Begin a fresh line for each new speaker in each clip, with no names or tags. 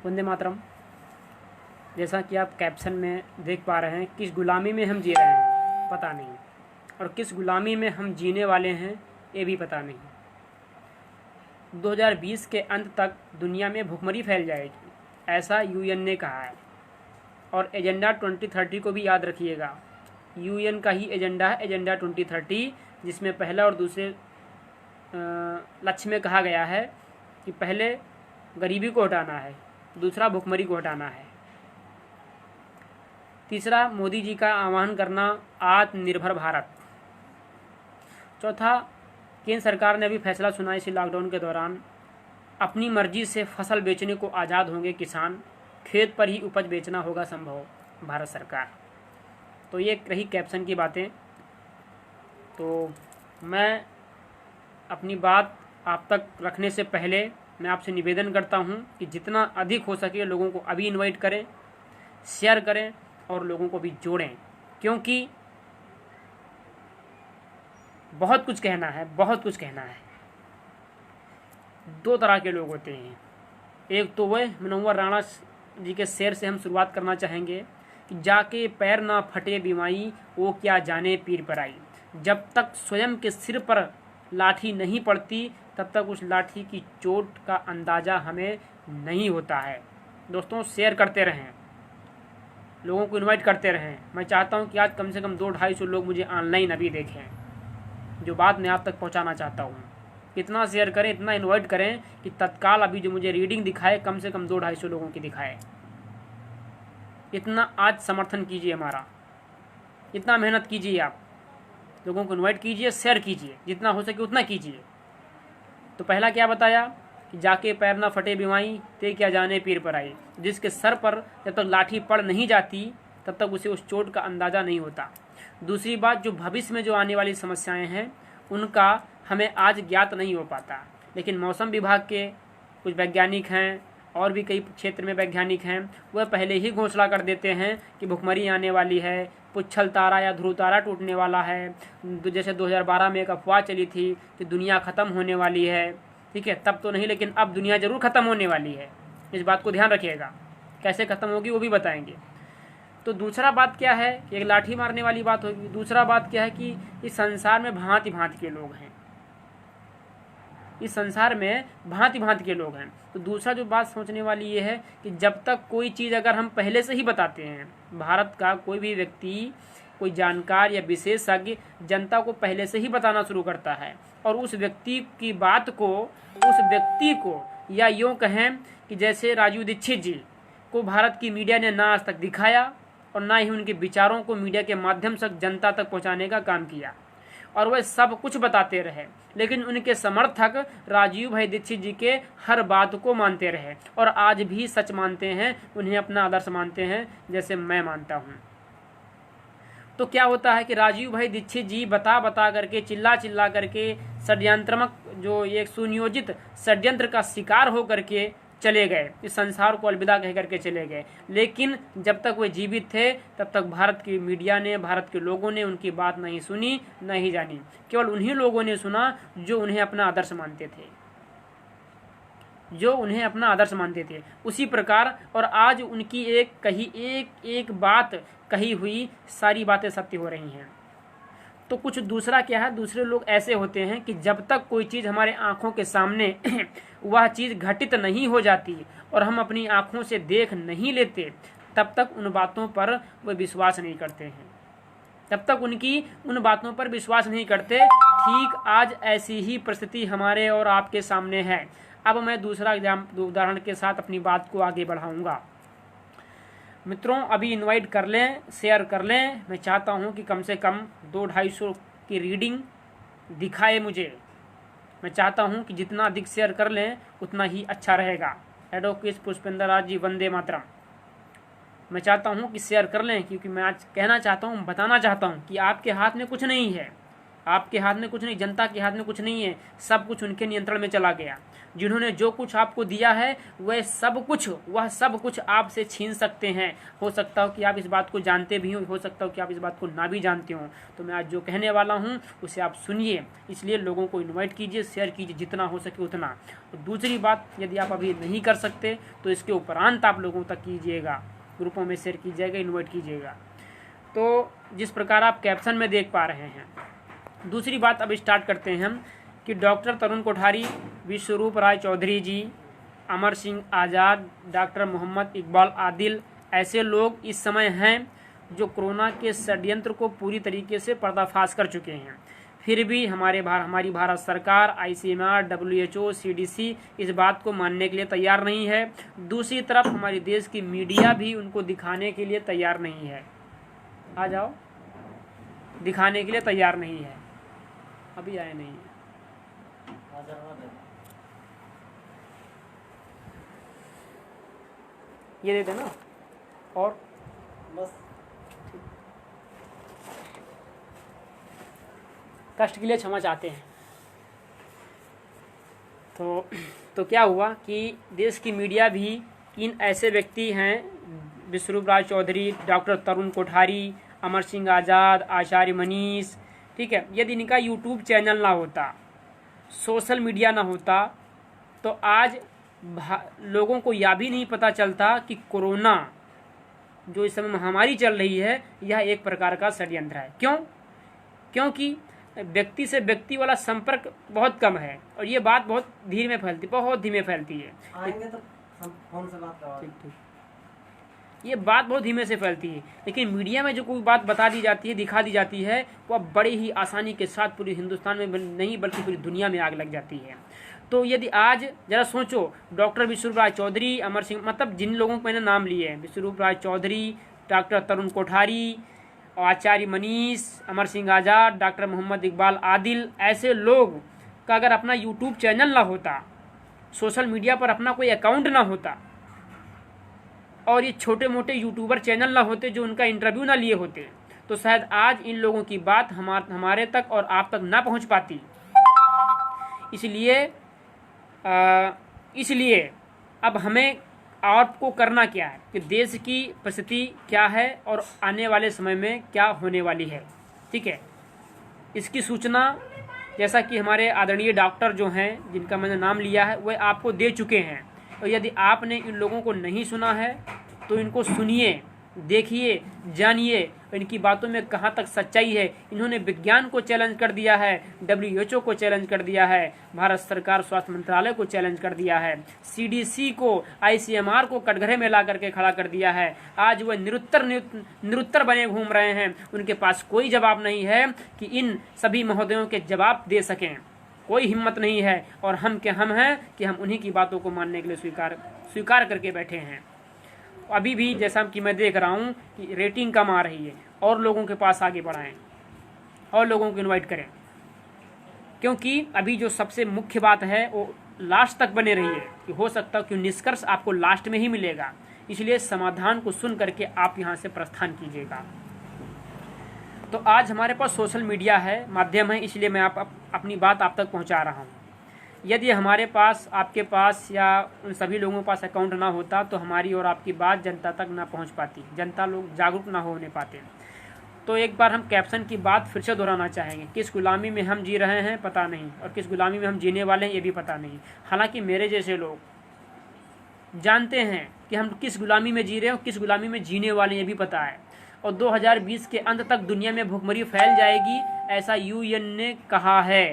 वंदे मातरम। जैसा कि आप कैप्शन में देख पा रहे हैं, किस गुलामी में हम जी रहे हैं पता नहीं, और किस गुलामी में हम जीने वाले हैं ये भी पता नहीं। 2020 के अंत तक दुनिया में भुखमरी फैल जाएगी, ऐसा यूएन ने कहा है। और एजेंडा 2030 को भी याद रखिएगा, यूएन का ही एजेंडा है, एजेंडा 2030, जिसमें पहला और दूसरे लक्ष्य में कहा गया है कि पहले गरीबी को हटाना है, दूसरा भुखमरी को हटाना है, तीसरा मोदी जी का आह्वान करना आत्मनिर्भर भारत, चौथा केंद्र सरकार ने अभी फैसला सुना इसी लॉकडाउन के दौरान अपनी मर्जी से फसल बेचने को आज़ाद होंगे किसान, खेत पर ही उपज बेचना होगा संभव भारत सरकार। तो ये रही कैप्शन की बातें। तो मैं अपनी बात आप तक रखने से पहले मैं आपसे निवेदन करता हूं कि जितना अधिक हो सके लोगों को अभी इनवाइट करें, शेयर करें और लोगों को भी जोड़ें, क्योंकि बहुत कुछ कहना है, बहुत कुछ कहना है। दो तरह के लोग होते हैं, एक तो वह मुनव्वर राणा जी के शेर से हम शुरुआत करना चाहेंगे कि जाके पैर ना फटे बीमाई, वो क्या जाने पीर पर आई। जब तक स्वयं के सिर पर लाठी नहीं पड़ती तब तक उस लाठी की चोट का अंदाज़ा हमें नहीं होता है। दोस्तों, शेयर करते रहें, लोगों को इनवाइट करते रहें। मैं चाहता हूं कि आज कम से कम 200-250 लोग मुझे ऑनलाइन अभी देखें, जो बात मैं आप तक पहुंचाना चाहता हूं। इतना शेयर करें, इतना इनवाइट करें कि तत्काल अभी जो मुझे रीडिंग दिखाए कम से कम 200-250 लोगों की दिखाए। इतना आज समर्थन कीजिए हमारा, इतना मेहनत कीजिए, आप लोगों को इनवाइट कीजिए, शेयर कीजिए, जितना हो सके उतना कीजिए। तो पहला क्या बताया कि जाके पैर ना फटे बीमाई, ते क्या जाने पीर पर आई। जिसके सर पर जब तक लाठी पड़ नहीं जाती तब तक उसे उस चोट का अंदाज़ा नहीं होता। दूसरी बात, जो भविष्य में जो आने वाली समस्याएं हैं उनका हमें आज ज्ञात नहीं हो पाता, लेकिन मौसम विभाग के कुछ वैज्ञानिक हैं और भी कई क्षेत्र में वैज्ञानिक हैं, वह पहले ही घोषणा कर देते हैं कि भुखमरी आने वाली है, पुच्छल तारा या ध्रुव तारा टूटने वाला है। जैसे 2012 में एक अफवाह चली थी कि दुनिया ख़त्म होने वाली है, ठीक है, तब तो नहीं लेकिन अब दुनिया ज़रूर ख़त्म होने वाली है। इस बात को ध्यान रखिएगा, कैसे ख़त्म होगी वो भी बताएंगे। तो दूसरा बात क्या है कि एक लाठी मारने वाली बात होगी। दूसरा बात क्या है कि इस संसार में भांति भांति के लोग हैं, इस संसार में भांति भांति के लोग हैं। तो दूसरा जो बात सोचने वाली ये है कि जब तक कोई चीज़ अगर हम पहले से ही बताते हैं, भारत का कोई भी व्यक्ति, कोई जानकार या विशेषज्ञ जनता को पहले से ही बताना शुरू करता है और उस व्यक्ति की बात को, उस व्यक्ति को, या यूँ कहें कि जैसे राजीव दीक्षित जी को भारत की मीडिया ने ना आज तक दिखाया और ना ही उनके विचारों को मीडिया के माध्यम से जनता तक पहुँचाने का काम किया, और वह सब कुछ बताते रहे, लेकिन उनके समर्थक राजीव भाई दीक्षित जी के हर बात को मानते रहे और आज भी सच मानते हैं, उन्हें अपना आदर्श मानते हैं, जैसे मैं मानता हूं। तो क्या होता है कि राजीव भाई दीक्षित जी बता बता करके, चिल्ला चिल्ला करके, षड्यंत्रात्मक जो एक सुनियोजित षड्यंत्र का शिकार हो करके चले गए, इस संसार को अलविदा कह करके चले गए। लेकिन जब तक वे जीवित थे तब तक भारत की मीडिया ने, भारत के लोगों ने उनकी बात नहीं सुनी, नहीं जानी। केवल उन्हीं लोगों ने सुना जो उन्हें अपना आदर्श मानते थे, जो उन्हें अपना आदर्श मानते थे। उसी प्रकार और आज उनकी एक बात कही हुई सारी बातें सत्य हो रही हैं। तो कुछ दूसरा क्या है, दूसरे लोग ऐसे होते हैं कि जब तक कोई चीज़ हमारे आँखों के सामने वह चीज़ घटित नहीं हो जाती और हम अपनी आँखों से देख नहीं लेते, तब तक उन बातों पर वे विश्वास नहीं करते हैं, तब तक उनकी उन बातों पर विश्वास नहीं करते। ठीक आज ऐसी ही परिस्थिति हमारे और आपके सामने है। अब मैं दूसरा उदाहरण के साथ अपनी बात को आगे बढ़ाऊँगा। मित्रों, अभी इनवाइट कर लें, शेयर कर लें। मैं चाहता हूं कि कम से कम 200-250 की रीडिंग दिखाए मुझे। मैं चाहता हूं कि जितना अधिक शेयर कर लें उतना ही अच्छा रहेगा। एडवोकेट पुष्पेंद्र राज जी, वंदे मातरम। मैं चाहता हूं कि शेयर कर लें, क्योंकि मैं आज कहना चाहता हूं, बताना चाहता हूं कि आपके हाथ में कुछ नहीं है। आपके हाथ में कुछ नहीं, जनता के हाथ में कुछ नहीं है, सब कुछ उनके नियंत्रण में चला गया। जिन्होंने जो कुछ आपको दिया है वह सब कुछ आपसे छीन सकते हैं। हो सकता हो कि आप इस बात को जानते भी हो सकता हो कि आप इस बात को ना भी जानते हो। तो मैं आज जो कहने वाला हूँ उसे आप सुनिए, इसलिए लोगों को इन्वाइट कीजिए, शेयर कीजिए जितना हो सके उतना। और दूसरी बात, यदि आप अभी नहीं कर सकते तो इसके उपरांत आप लोगों तक कीजिएगा, ग्रुपों में शेयर कीजिएगा, इन्वाइट कीजिएगा। तो जिस प्रकार आप कैप्शन में देख पा रहे हैं। दूसरी बात अब स्टार्ट करते हैं हम कि डॉक्टर तरुण कोठारी, विश्वरूप राय चौधरी जी, अमर सिंह आज़ाद, डॉक्टर मोहम्मद इकबाल आदिल ऐसे लोग इस समय हैं जो कोरोना के षड्यंत्र को पूरी तरीके से पर्दाफाश कर चुके हैं। फिर भी हमारी भारत सरकार, ICMR, WHO, CDC इस बात को मानने के लिए तैयार नहीं है। दूसरी तरफ हमारे देश की मीडिया भी उनको दिखाने के लिए तैयार नहीं है। आ जाओ, दिखाने के लिए तैयार नहीं है। अभी आए नहीं है, ये दे देना। और बस कष्ट के लिए क्षमा चाहते हैं। तो क्या हुआ कि देश की मीडिया भी इन ऐसे व्यक्ति हैं, विश्वरूप राय चौधरी, डॉक्टर तरुण कोठारी, अमर सिंह आज़ाद, आचार्य मनीष, ठीक है, यदि इनका यूट्यूब चैनल ना होता, सोशल मीडिया ना होता, तो आज लोगों को यह भी नहीं पता चलता कि कोरोना जो इस समय महामारी चल रही है यह एक प्रकार का षड्यंत्र है। क्यों? क्योंकि व्यक्ति से व्यक्ति वाला संपर्क बहुत कम है और ये बात बहुत धीमे फैलती है।
आएंगे तो फोन से बात करवा।
ठीक, ये बात बहुत धीमे से फैलती है, लेकिन मीडिया में जो कोई बात बता दी जाती है, दिखा दी जाती है, वह बड़े ही आसानी के साथ पूरे हिंदुस्तान में नहीं बल्कि पूरी दुनिया में आग लग जाती है। तो यदि आज जरा सोचो, डॉक्टर विश्वरूप राय चौधरी, अमर सिंह, मतलब जिन लोगों को मैंने नाम लिए हैं, विश्वरूप राय चौधरी, डॉक्टर तरुण कोठारी, आचार्य मनीष, अमर सिंह आज़ाद, डॉक्टर मोहम्मद इकबाल आदिल, ऐसे लोग का अगर अपना यूट्यूब चैनल ना होता, सोशल मीडिया पर अपना कोई अकाउंट ना होता, और ये छोटे मोटे यूट्यूबर चैनल ना होते जो उनका इंटरव्यू ना लिए होते, तो शायद आज इन लोगों की बात हमारे तक और आप तक ना पहुंच पाती। इसलिए अब हमें आपको करना क्या है कि देश की परिस्थिति क्या है और आने वाले समय में क्या होने वाली है, ठीक है, इसकी सूचना जैसा कि हमारे आदरणीय डॉक्टर जो हैं जिनका मैंने नाम लिया है वह आपको दे चुके हैं। और यदि आपने इन लोगों को नहीं सुना है तो इनको सुनिए, देखिए, जानिए इनकी बातों में कहाँ तक सच्चाई है। इन्होंने विज्ञान को चैलेंज कर दिया है, WHO को चैलेंज कर दिया है, भारत सरकार स्वास्थ्य मंत्रालय को चैलेंज कर दिया है, CDC को, ICMR को कटघरे में ला करके खड़ा कर दिया है। आज वह निरुत्तर बने घूम रहे हैं, उनके पास कोई जवाब नहीं है कि इन सभी महोदयों के जवाब दे सकें, कोई हिम्मत नहीं है। और हम हैं कि हम उन्हीं की बातों को मानने के लिए स्वीकार करके बैठे हैं। अभी भी जैसा कि मैं देख रहा हूँ कि रेटिंग कम आ रही है, और लोगों के पास आगे बढ़ाएं और लोगों को इनवाइट करें, क्योंकि अभी जो सबसे मुख्य बात है वो लास्ट तक बने रही है कि हो सकता है कि निष्कर्ष आपको लास्ट में ही मिलेगा। इसलिए समाधान को सुन करके आप यहाँ से प्रस्थान कीजिएगा। तो आज हमारे पास सोशल मीडिया है, माध्यम है, इसलिए मैं अपनी बात आप तक पहुँचा रहा हूँ। यदि हमारे पास, आपके पास या उन सभी लोगों के पास अकाउंट ना होता तो हमारी और आपकी बात जनता तक ना पहुंच पाती, जनता लोग जागरूक ना होने पाते। तो एक बार हम कैप्शन की बात फिर से दोहराना चाहेंगे, किस गुलामी में हम जी रहे हैं पता नहीं, और किस गुलामी में हम जीने वाले हैं ये भी पता नहीं। हालांकि मेरे जैसे लोग जानते हैं कि हम किस गुलामी में जी रहे हैं और किस गुलामी में जीने वाले हैं ये भी पता है। और 2020 के अंत तक दुनिया में भुखमरी फैल जाएगी, ऐसा UN ने कहा है।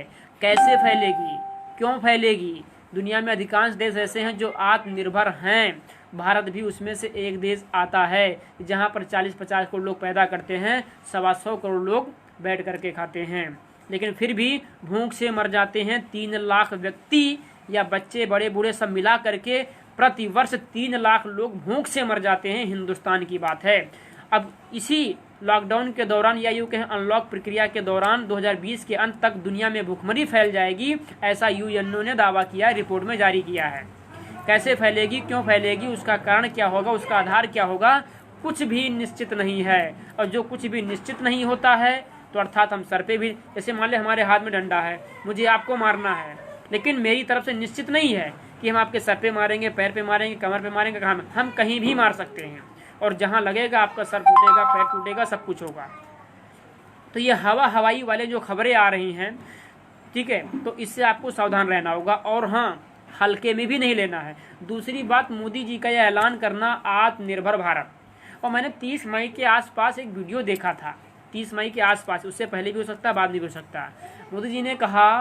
कैसे फैलेगी, क्यों फैलेगी? दुनिया में अधिकांश देश ऐसे हैं जो आत्मनिर्भर हैं, भारत भी उसमें से एक देश आता है जहां पर 40-50 करोड़ लोग पैदा करते हैं, 125 करोड़ लोग बैठ करके खाते हैं, लेकिन फिर भी भूख से मर जाते हैं 3 लाख व्यक्ति या बच्चे बड़े बूढ़े सब मिला करके प्रति वर्ष 3 लाख लोग भूख से मर जाते हैं। हिंदुस्तान की बात है। अब इसी लॉकडाउन के दौरान या यूँ कहें अनलॉक प्रक्रिया के दौरान 2020 के अंत तक दुनिया में भुखमरी फैल जाएगी, ऐसा UN ने दावा किया, रिपोर्ट में जारी किया है। कैसे फैलेगी, क्यों फैलेगी, उसका कारण क्या होगा, उसका आधार क्या होगा, कुछ भी निश्चित नहीं है। और जो कुछ भी निश्चित नहीं होता है तो अर्थात हम सर पे भी, जैसे मान ले हमारे हाथ में डंडा है, मुझे आपको मारना है, लेकिन मेरी तरफ से निश्चित नहीं है कि हम आपके सर पे मारेंगे, पैर पे मारेंगे, कमर पे मारेंगे, कहाँ, हम कहीं भी मार सकते हैं और जहाँ लगेगा आपका सर टूटेगा, पैर टूटेगा, सब कुछ होगा। तो ये हवाई वाले जो खबरें आ रही हैं, ठीक है, तो इससे आपको सावधान रहना होगा और हाँ, हल्के में भी नहीं लेना है। दूसरी बात, मोदी जी का यह ऐलान करना आत्मनिर्भर भारत, और मैंने 30 मई के आसपास एक वीडियो देखा था, 30 मई के आसपास, उससे पहले भी हो सकता है, बाद में भी हो सकता है। मोदी जी ने कहा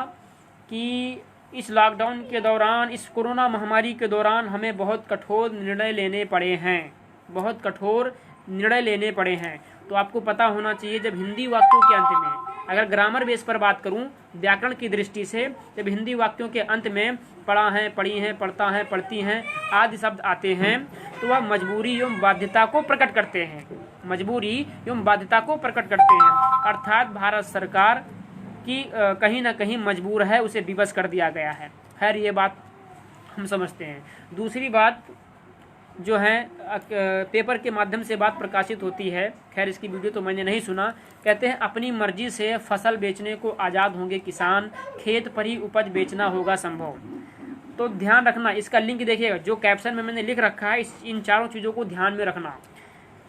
कि इस लॉकडाउन के दौरान, इस कोरोना महामारी के दौरान हमें बहुत कठोर निर्णय लेने पड़े हैं, बहुत कठोर निर्णय लेने पड़े हैं। तो आपको पता होना चाहिए, जब हिंदी वाक्यों के अंत में, अगर ग्रामर बेस पर बात करूं, व्याकरण की दृष्टि से, जब हिंदी वाक्यों के अंत में पढ़ा है, पढ़ी हैं, पढ़ता है, पढ़ती हैं आदि शब्द आते हैं, तो वह मजबूरी एवं बाध्यता को प्रकट करते हैं, मजबूरी एवं बाध्यता को प्रकट करते हैं। अर्थात भारत सरकार की कहीं ना कहीं मजबूर है, उसे विवश कर दिया गया है। खैर, ये बात हम समझते हैं। दूसरी बात जो है, पेपर के माध्यम से बात प्रकाशित होती है, खैर इसकी वीडियो तो मैंने नहीं सुना, कहते हैं अपनी मर्जी से फसल बेचने को आज़ाद होंगे किसान, खेत पर ही उपज बेचना होगा संभव। तो ध्यान रखना, इसका लिंक देखिएगा, जो कैप्शन में मैंने लिख रखा है, इन चारों चीज़ों को ध्यान में रखना।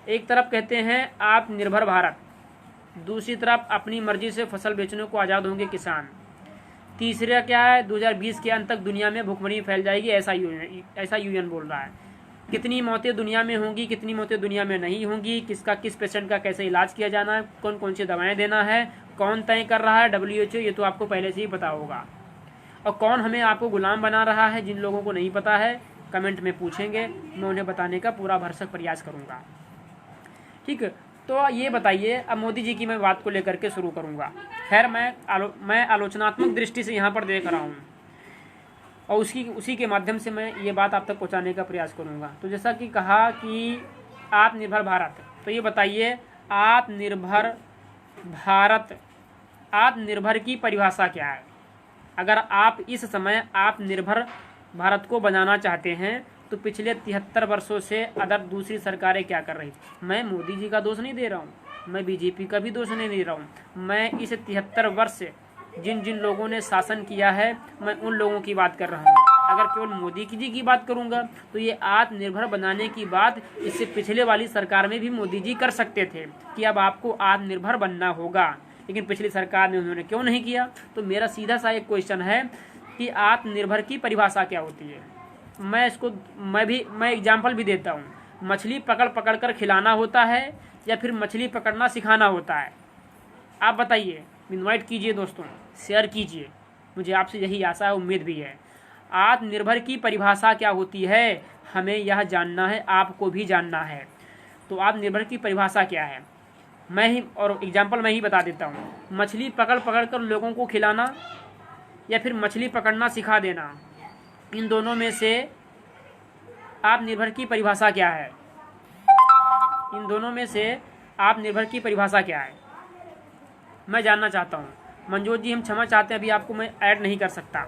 एक तरफ कहते हैं आत्मनिर्भर भारत, दूसरी तरफ अपनी मर्जी से फसल बेचने को आज़ाद होंगे किसान, तीसरा क्या है, 2020 के अंत तक दुनिया में भुखमरी फैल जाएगी, ऐसा यूएन बोल रहा है। कितनी मौतें दुनिया में होंगी, कितनी मौतें दुनिया में नहीं होंगी, किसका, किस पेशेंट का कैसे इलाज किया जाना है, कौन कौन सी दवाएं देना है, कौन तय कर रहा है, WHO, ये तो आपको पहले से ही पता होगा। और कौन हमें आपको गुलाम बना रहा है, जिन लोगों को नहीं पता है कमेंट में पूछेंगे, मैं उन्हें बताने का पूरा भरसक प्रयास करूँगा। ठीक है, तो ये बताइए, अब मोदी जी की मैं बात को लेकर के शुरू करूँगा। खैर, मैं आलोचनात्मक दृष्टि से यहाँ पर देख रहा हूँ और उसी के माध्यम से मैं ये बात आप तक पहुँचाने का प्रयास करूँगा। तो जैसा कि कहा कि आत्मनिर्भर भारत, तो ये बताइए आत्मनिर्भर भारत, आत्मनिर्भर की परिभाषा क्या है? अगर आप इस समय आत्मनिर्भर भारत को बनाना चाहते हैं तो पिछले 73 वर्षों से अदर दूसरी सरकारें क्या कर रही थी? मैं मोदी जी का दोष नहीं दे रहा हूँ, मैं बीजेपी का भी दोष नहीं दे रहा हूँ, मैं इस 73 वर्ष से जिन जिन लोगों ने शासन किया है, मैं उन लोगों की बात कर रहा हूँ। अगर केवल मोदी जी की बात करूँगा तो ये आत्मनिर्भर बनाने की बात इससे पिछले वाली सरकार में भी मोदी जी कर सकते थे कि अब आपको आत्मनिर्भर बनना होगा, लेकिन पिछली सरकार ने उन्होंने क्यों नहीं किया? तो मेरा सीधा सा एक क्वेश्चन है कि आत्मनिर्भर की परिभाषा क्या होती है? मैं एग्जाम्पल भी देता हूँ। मछली पकड़ कर खिलाना होता है या फिर मछली पकड़ना सिखाना होता है? आप बताइए, इनवाइट कीजिए दोस्तों, शेयर कीजिए, मुझे आपसे यही आशा है, उम्मीद भी है। आत्मनिर्भर की परिभाषा क्या होती है, हमें यह जानना है, आपको भी जानना है। तो आत्मनिर्भर की परिभाषा क्या है, मैं ही बता देता हूँ। मछली पकड़ कर लोगों को खिलाना या फिर मछली पकड़ना सिखा देना, इन दोनों में से आत्मनिर्भर की परिभाषा क्या है? इन दोनों में से आत्मनिर्भर की परिभाषा क्या है, मैं जानना चाहता हूँ। मंजोत जी, हम क्षमा चाहते हैं, अभी आपको मैं ऐड नहीं कर सकता।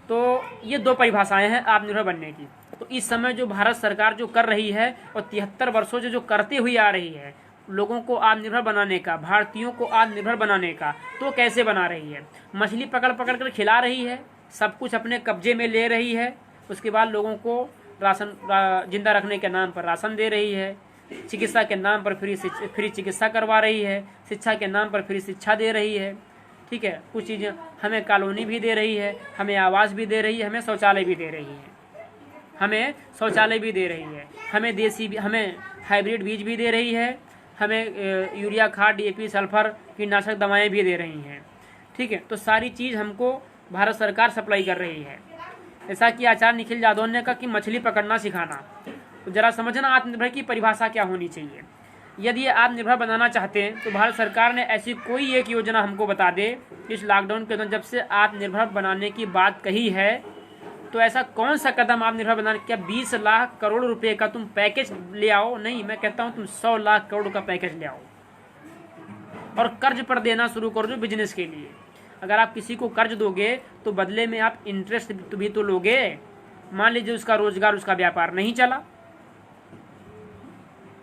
तो ये दो परिभाषाएं हैं आत्मनिर्भर बनने की। तो इस समय जो भारत सरकार जो कर रही है और 73 वर्षों से जो करते हुए आ रही है, लोगों को आत्मनिर्भर बनाने का, भारतीयों को आत्मनिर्भर बनाने का, तो कैसे बना रही है? मछली पकड़ कर खिला रही है, सब कुछ अपने कब्जे में ले रही है, उसके बाद लोगों को जिंदा रखने के नाम पर राशन दे रही है, चिकित्सा के नाम पर फ्री चिकित्सा करवा रही है, शिक्षा के नाम पर फ्री शिक्षा दे रही है। ठीक है, कुछ चीज़ें हमें कॉलोनी भी दे रही है, हमें आवास भी दे रही है, हमें शौचालय भी दे रही है, हमें हमें हाइब्रिड बीज भी दे रही है, हमें यूरिया खाद, DAP, सल्फर, कीटनाशक दवाएं भी दे रही हैं। ठीक है, तो सारी चीज़ हमको भारत सरकार सप्लाई कर रही है। ऐसा कि आचार्य निखिल जादव ने कहा कि मछली पकड़ना सिखाना, तो जरा समझना आत्मनिर्भर की परिभाषा क्या होनी चाहिए। यदि ये आत्मनिर्भर बनाना चाहते हैं तो भारत सरकार ने ऐसी कोई एक योजना हमको बता दे, इस लॉकडाउन के दौरान जब से आत्मनिर्भर बनाने की बात कही है, तो ऐसा कौन सा कदम आत्मनिर्भर बनाने, क्या 20 लाख करोड़ रुपए का तुम पैकेज ले आओ? नहीं, मैं कहता हूँ तुम 100 लाख करोड़ का पैकेज ले आओ और कर्ज पर देना शुरू कर दो बिजनेस के लिए। अगर आप किसी को कर्ज दोगे तो बदले में आप इंटरेस्ट भी तो लोगे। मान लीजिए उसका रोजगार, उसका व्यापार नहीं चला,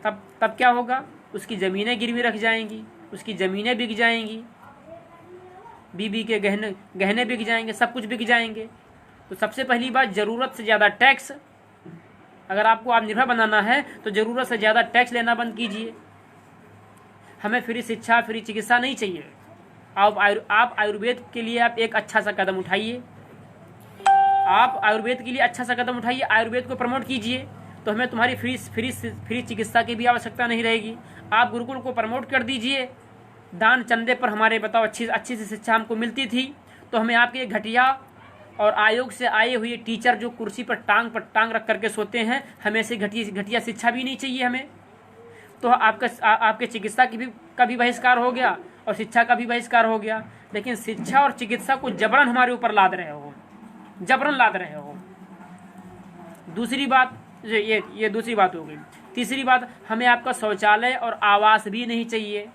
तब क्या होगा? उसकी ज़मीनें गिरवी रख जाएंगी, उसकी ज़मीनें बिक जाएंगी, बीबी के गहने गहने बिक जाएंगे, सब कुछ बिक जाएंगे। तो सबसे पहली बात, ज़रूरत से ज़्यादा टैक्स। अगर आपको आत्मनिर्भर बनाना है तो ज़रूरत से ज़्यादा टैक्स लेना बंद कीजिए। हमें फ्री शिक्षा, फ्री चिकित्सा नहीं चाहिए। आप आयुर्वेद के लिए आप एक अच्छा सा कदम उठाइए। आप आयुर्वेद के लिए अच्छा सा कदम उठाइए, आयुर्वेद को प्रमोट कीजिए, तो हमें तुम्हारी फ्री चिकित्सा की भी आवश्यकता नहीं रहेगी। आप गुरुकुल को प्रमोट कर दीजिए। दान चंदे पर हमारे बताओ अच्छी सी शिक्षा हमको मिलती थी, तो हमें आपके घटिया और आयोग से आए हुए टीचर जो कुर्सी पर टांग रख करके सोते हैं, हमें से घटिया शिक्षा भी नहीं चाहिए हमें। तो आपके चिकित्सा का भी बहिष्कार हो गया और शिक्षा का भी बहिष्कार हो गया। लेकिन शिक्षा और चिकित्सा को जबरन हमारे ऊपर लाद रहे हो, जबरन लाद रहे हो। दूसरी बात, ये दूसरी बात हो गई। तीसरी बात, हमें आपका शौचालय और आवास भी नहीं चाहिए।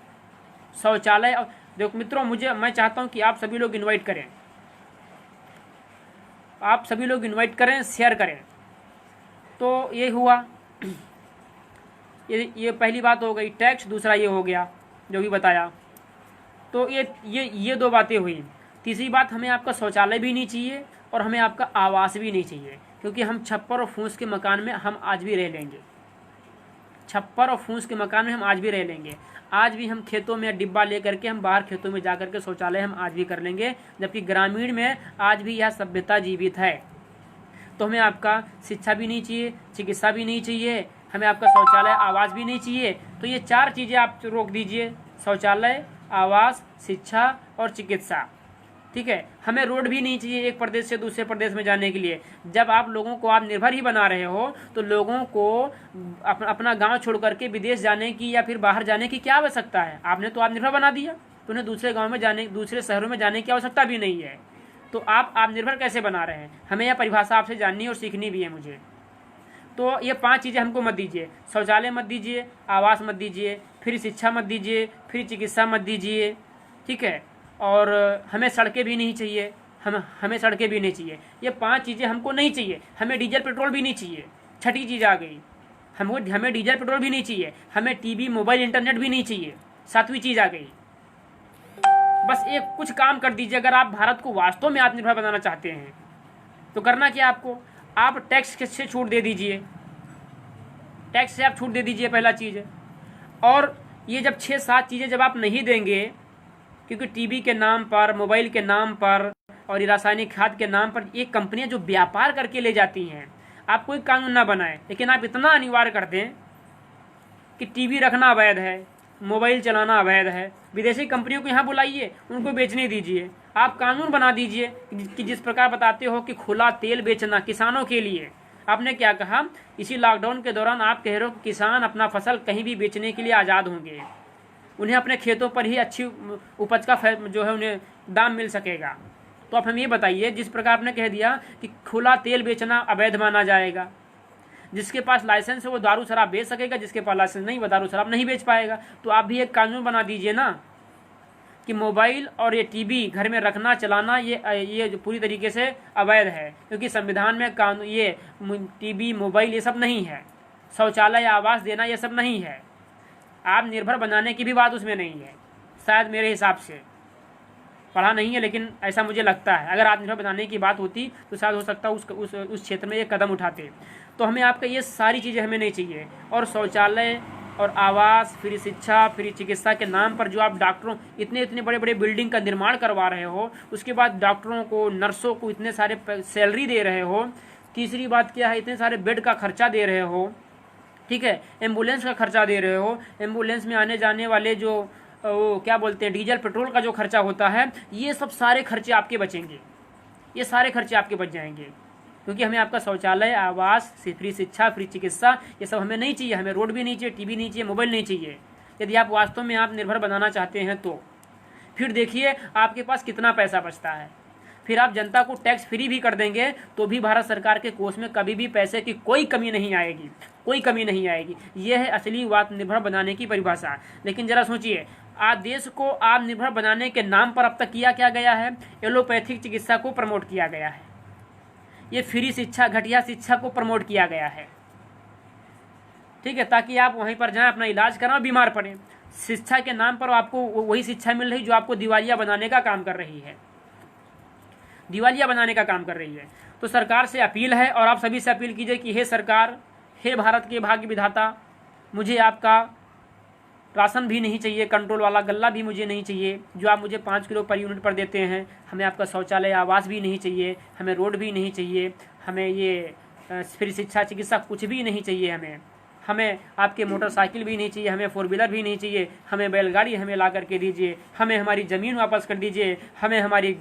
शौचालय और देखो मित्रों, मैं चाहता हूं कि आप सभी लोग इनवाइट करें, आप सभी लोग इनवाइट करें, शेयर करें। तो ये हुआ, ये पहली बात हो गई टैक्स। दूसरा ये हो गया जो भी बताया। तो ये दो बातें हुई। तीसरी बात, हमें आपका शौचालय भी नहीं चाहिए और हमें आपका आवास भी नहीं चाहिए, क्योंकि हम छप्पर और फूस के मकान में हम आज भी रह लेंगे। छप्पर और फूस के मकान में हम आज भी रह लेंगे। आज भी हम खेतों में डिब्बा लेकर के हम बाहर खेतों में जा करके शौचालय हम आज भी कर लेंगे, जबकि ग्रामीण में आज भी यह सभ्यता जीवित है। तो हमें आपका शिक्षा भी नहीं चाहिए, चिकित्सा भी नहीं चाहिए, हमें आपका शौचालय आवास भी नहीं चाहिए। तो ये 4 चीज़ें आप रोक दीजिए, शौचालय, आवास, शिक्षा और चिकित्सा। ठीक है। हमें रोड भी नहीं चाहिए एक प्रदेश से दूसरे प्रदेश में जाने के लिए। जब आप लोगों को आत्मनिर्भर ही बना रहे हो तो लोगों को अपना गांव छोड़ करके विदेश जाने की या फिर बाहर जाने की क्या आवश्यकता है? आपने तो आत्मनिर्भर बना दिया, तो उन्हें दूसरे गाँव में जाने, दूसरे शहरों में जाने की आवश्यकता भी नहीं है। तो आप आत्मनिर्भर कैसे बना रहे हैं? हमें यह परिभाषा आपसे जाननी और सीखनी भी है मुझे। तो ये 5 चीज़ें हमको मत दीजिए। शौचालय मत दीजिए, आवास मत दीजिए, फ्री शिक्षा मत दीजिए, फ्री चिकित्सा मत दीजिए। ठीक है। और हमें सड़कें भी नहीं चाहिए, हमें सड़कें भी नहीं चाहिए। ये 5 चीज़ें हमको नहीं चाहिए। हमें डीजल पेट्रोल भी नहीं चाहिए। छठी चीज़ आ गई, हमें डीजल पेट्रोल भी नहीं चाहिए। हमें टीवी, मोबाइल, इंटरनेट भी नहीं चाहिए। 7वीं चीज़ आ गई। बस एक कुछ काम कर दीजिए। अगर आप भारत को वास्तव में आत्मनिर्भर बनाना चाहते हैं तो करना क्या आपको? आप टैक्स से छूट दे दीजिए, टैक्स से आप छूट दे दीजिए, पहला चीज़। और ये जब 6-7 चीज़ें जब आप नहीं देंगे, क्योंकि टीवी के नाम पर, मोबाइल के नाम पर और ये रासायनिक खाद के नाम पर ये कंपनियां जो व्यापार करके ले जाती हैं, आप कोई कानून ना बनाएं, लेकिन आप इतना अनिवार्य कर दें कि टीवी रखना अवैध है, मोबाइल चलाना अवैध है। विदेशी कंपनियों को यहाँ बुलाइए, उनको बेचने दीजिए। आप कानून बना दीजिए कि जिस प्रकार बताते हो कि खुला तेल बेचना किसानों के लिए। आपने क्या कहा? इसी लॉकडाउन के दौरान आप कह रहे हो कि किसान अपना फसल कहीं भी बेचने के लिए आज़ाद होंगे, उन्हें अपने खेतों पर ही अच्छी उपज का जो है उन्हें दाम मिल सकेगा। तो आप हमें ये बताइए, जिस प्रकार आपने कह दिया कि खुला तेल बेचना अवैध माना जाएगा, जिसके पास लाइसेंस है वो दारू शराब बेच सकेगा, जिसके पास लाइसेंस नहीं वो दारू शराब नहीं बेच पाएगा। तो आप भी एक कानून बना दीजिए ना कि मोबाइल और ये टीवी घर में रखना, चलाना ये जो पूरी तरीके से अवैध है, क्योंकि संविधान में कानून ये टीवी, मोबाइल ये सब नहीं है। शौचालय, आवास देना ये सब नहीं है। आप निर्भर बनाने की भी बात उसमें नहीं है, शायद मेरे हिसाब से। पढ़ा नहीं है लेकिन ऐसा मुझे लगता है। अगर आत्मनिर्भर बनाने की बात होती तो शायद हो सकता उस क्षेत्र में ये कदम उठाते। तो हमें आपका ये सारी चीज़ें हमें नहीं चाहिए। और शौचालय और आवास, फ्री शिक्षा, फ्री चिकित्सा के नाम पर जो आप डॉक्टरों इतने बड़े बड़े बिल्डिंग का निर्माण करवा रहे हो, उसके बाद डॉक्टरों को, नर्सों को इतने सारे सैलरी दे रहे हो। तीसरी बात क्या है? इतने सारे बेड का खर्चा दे रहे हो। ठीक है। एम्बुलेंस का खर्चा दे रहे हो। एम्बुलेंस में आने जाने वाले जो वो क्या बोलते हैं, डीजल पेट्रोल का जो खर्चा होता है, ये सब सारे खर्चे आपके बचेंगे, ये सारे खर्चे आपके बच जाएंगे। क्योंकि हमें आपका शौचालय, आवास, फ्री शिक्षा, फ्री चिकित्सा ये सब हमें नहीं चाहिए। हमें रोड भी नहीं चाहिए, टीवी नहीं चाहिए, मोबाइल नहीं चाहिए। यदि आप वास्तव में आप निर्भर बनाना चाहते हैं तो फिर देखिए आपके पास कितना पैसा बचता है। फिर आप जनता को टैक्स फ्री भी कर देंगे तो भी भारत सरकार के कोष में कभी भी पैसे की कोई कमी नहीं आएगी, कोई कमी नहीं आएगी। यह है असली आत्मनिर्भर बनाने की परिभाषा। लेकिन जरा सोचिए, आज देश को आत्मनिर्भर बनाने के नाम पर अब तक किया क्या गया है? एलोपैथिक चिकित्सा को प्रमोट किया गया है, ये फ्री शिक्षा, घटिया शिक्षा को प्रमोट किया गया है। ठीक है, ताकि आप वहीं पर जाएं, अपना इलाज कराएं, बीमार पड़ें। शिक्षा के नाम पर आपको वही शिक्षा मिल रही जो आपको दिवालिया बनाने का काम कर रही है, दिवालिया बनाने का काम कर रही है। तो सरकार से अपील है, और आप सभी से अपील कीजिए कि हे सरकार, हे भारत के भाग्य विधाता, मुझे आपका राशन भी नहीं चाहिए, कंट्रोल वाला गल्ला भी मुझे नहीं चाहिए जो आप मुझे 5 किलो पर यूनिट पर देते हैं। हमें आपका शौचालय आवास भी नहीं चाहिए, हमें रोड भी नहीं चाहिए, हमें ये फ्री शिक्षा चिकित्सा कुछ भी नहीं चाहिए, हमें आपके मोटरसाइकिल भी नहीं चाहिए, हमें 4 व्हीलर भी नहीं चाहिए, हमें बैलगाड़ी हमें ला करके दीजिए, हमें हमारी ज़मीन वापस कर दीजिए, हमें हमारी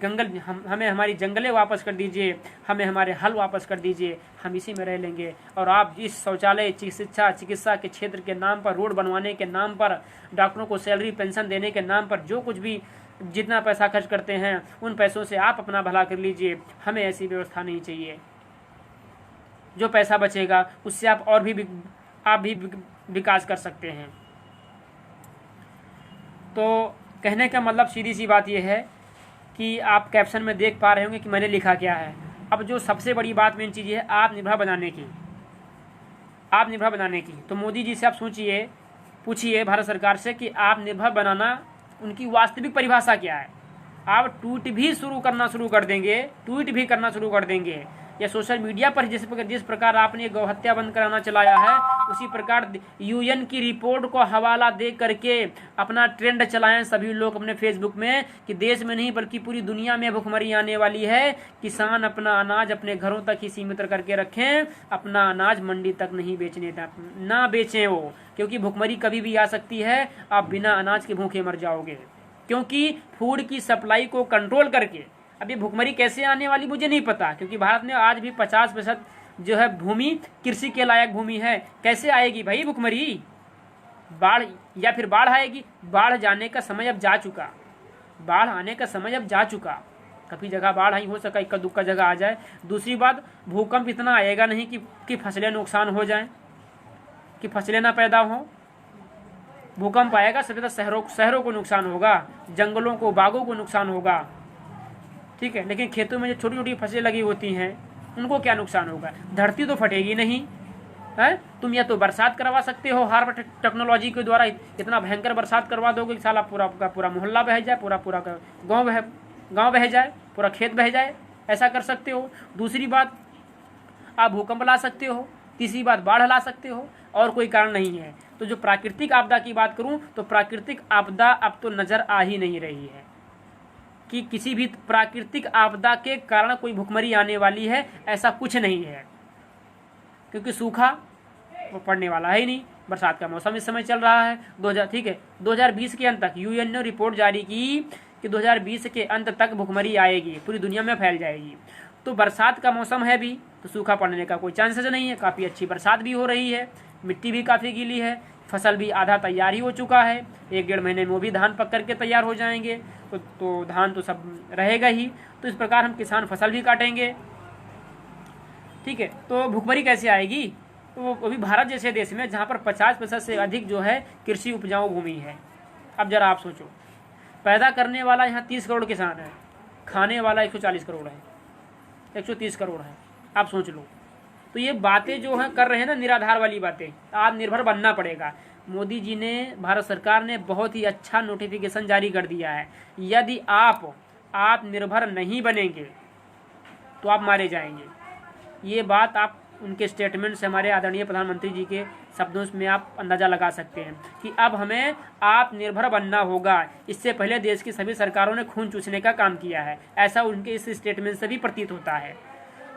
जंगलें वापस कर दीजिए, हमें हमारे हल वापस कर दीजिए, हम इसी में रह लेंगे। और आप इस शौचालय शिक्षा चिकित्सा के क्षेत्र के नाम पर, रोड बनवाने के नाम पर, डॉक्टरों को सैलरी पेंशन देने के नाम पर जो कुछ भी जितना पैसा खर्च करते हैं उन पैसों से आप अपना भला कर लीजिए। हमें ऐसी व्यवस्था नहीं चाहिए। जो पैसा बचेगा उससे आप भी विकास कर सकते हैं। तो कहने का मतलब सीधी सी बात यह है कि आप कैप्शन में देख पा रहे होंगे कि मैंने लिखा क्या है। अब जो सबसे बड़ी बात मेन चीज़ है आत्मनिर्भर बनाने की, तो मोदी जी से आप पूछिए भारत सरकार से कि आत्मनिर्भर बनाना उनकी वास्तविक परिभाषा क्या है। आप ट्वीट भी करना शुरू कर देंगे या सोशल मीडिया पर जिस प्रकार आपने गौ हत्या बंद कराना चलाया है, उसी प्रकार यूएन की रिपोर्ट को हवाला दे करके अपना ट्रेंड चलाएं सभी लोग अपने फेसबुक में कि देश में नहीं बल्कि पूरी दुनिया में भुखमरी आने वाली है। किसान अपना अनाज अपने घरों तक ही सीमित करके रखें, अपना अनाज मंडी तक नहीं ना बेचें वो, क्योंकि भुखमरी कभी भी आ सकती है। आप बिना अनाज के भूखे मर जाओगे, क्योंकि फूड की सप्लाई को कंट्रोल करके अब ये भुखमरी कैसे आने वाली मुझे नहीं पता, क्योंकि भारत में आज भी 50% जो है भूमि कृषि के लायक भूमि है। कैसे आएगी भाई भुखमरी? बाढ़ या फिर बाढ़ आएगी? बाढ़ जाने का समय अब जा चुका, बाढ़ आने का समय अब जा चुका। कभी जगह बाढ़ आई, हो सका इक्का दुक्का जगह आ जाए। दूसरी बात, भूकंप इतना आएगा नहीं कि फसलें नुकसान हो जाएं, कि फसलें ना पैदा हो। भूकंप आएगा सबसे ज्यादा शहरों को नुकसान होगा, जंगलों को, बागों को नुकसान होगा, ठीक है। लेकिन खेतों में जो छोटी छोटी फसलें लगी होती हैं उनको क्या नुकसान होगा? धरती तो फटेगी नहीं है। तुम या तो बरसात करवा सकते हो हार्बर टेक्नोलॉजी के द्वारा, इतना भयंकर बरसात करवा दोगे कि साला पूरा का पूरा मोहल्ला बह जाए, पूरा गांव बह जाए, पूरा खेत बह जाए, ऐसा कर सकते हो। दूसरी बात, आप भूकंप ला सकते हो। तीसरी बात, बाढ़ ला सकते हो, और कोई कारण नहीं है। तो जो प्राकृतिक आपदा की बात करूं तो प्राकृतिक आपदा अब तो नजर आ ही नहीं रही है कि किसी भी प्राकृतिक आपदा के कारण कोई भुखमरी आने वाली है, ऐसा कुछ नहीं है। क्योंकि सूखा वो पड़ने वाला है ही नहीं, बरसात का मौसम इस समय चल रहा है। 2020 के अंत तक यूएन ने रिपोर्ट जारी की कि 2020 के अंत तक भुखमरी आएगी, पूरी दुनिया में फैल जाएगी। तो बरसात का मौसम है भी, तो सूखा पड़ने का कोई चांसेस नहीं है। काफ़ी अच्छी बरसात भी हो रही है, मिट्टी भी काफ़ी गीली है, फसल भी आधा तैयार ही हो चुका है। 1-1.5 महीने में वो भी धान पक करके तैयार हो जाएंगे, तो धान तो सब रहेगा ही। तो इस प्रकार हम किसान फसल भी काटेंगे, ठीक है। तो भुखमरी कैसे आएगी? तो वो भी भारत जैसे देश में जहाँ पर 50% से अधिक जो है कृषि उपजाऊ भूमि है। अब जरा आप सोचो, पैदा करने वाला यहाँ 30 करोड़ किसान है, खाने वाला 140 करोड़ है, 130 करोड़ है। आप सोच लो। तो ये बातें जो हैं कर रहे हैं ना, निराधार वाली बातें, आत्मनिर्भर बनना पड़ेगा। मोदी जी ने, भारत सरकार ने बहुत ही अच्छा नोटिफिकेशन जारी कर दिया है। यदि आप आत्मनिर्भर नहीं बनेंगे तो आप मारे जाएंगे। ये बात आप उनके स्टेटमेंट से, हमारे आदरणीय प्रधानमंत्री जी के शब्दों में आप अंदाज़ा लगा सकते हैं कि अब हमें आत्मनिर्भर बनना होगा। इससे पहले देश की सभी सरकारों ने खून चूसने का काम किया है, ऐसा उनके इस स्टेटमेंट से भी प्रतीत होता है।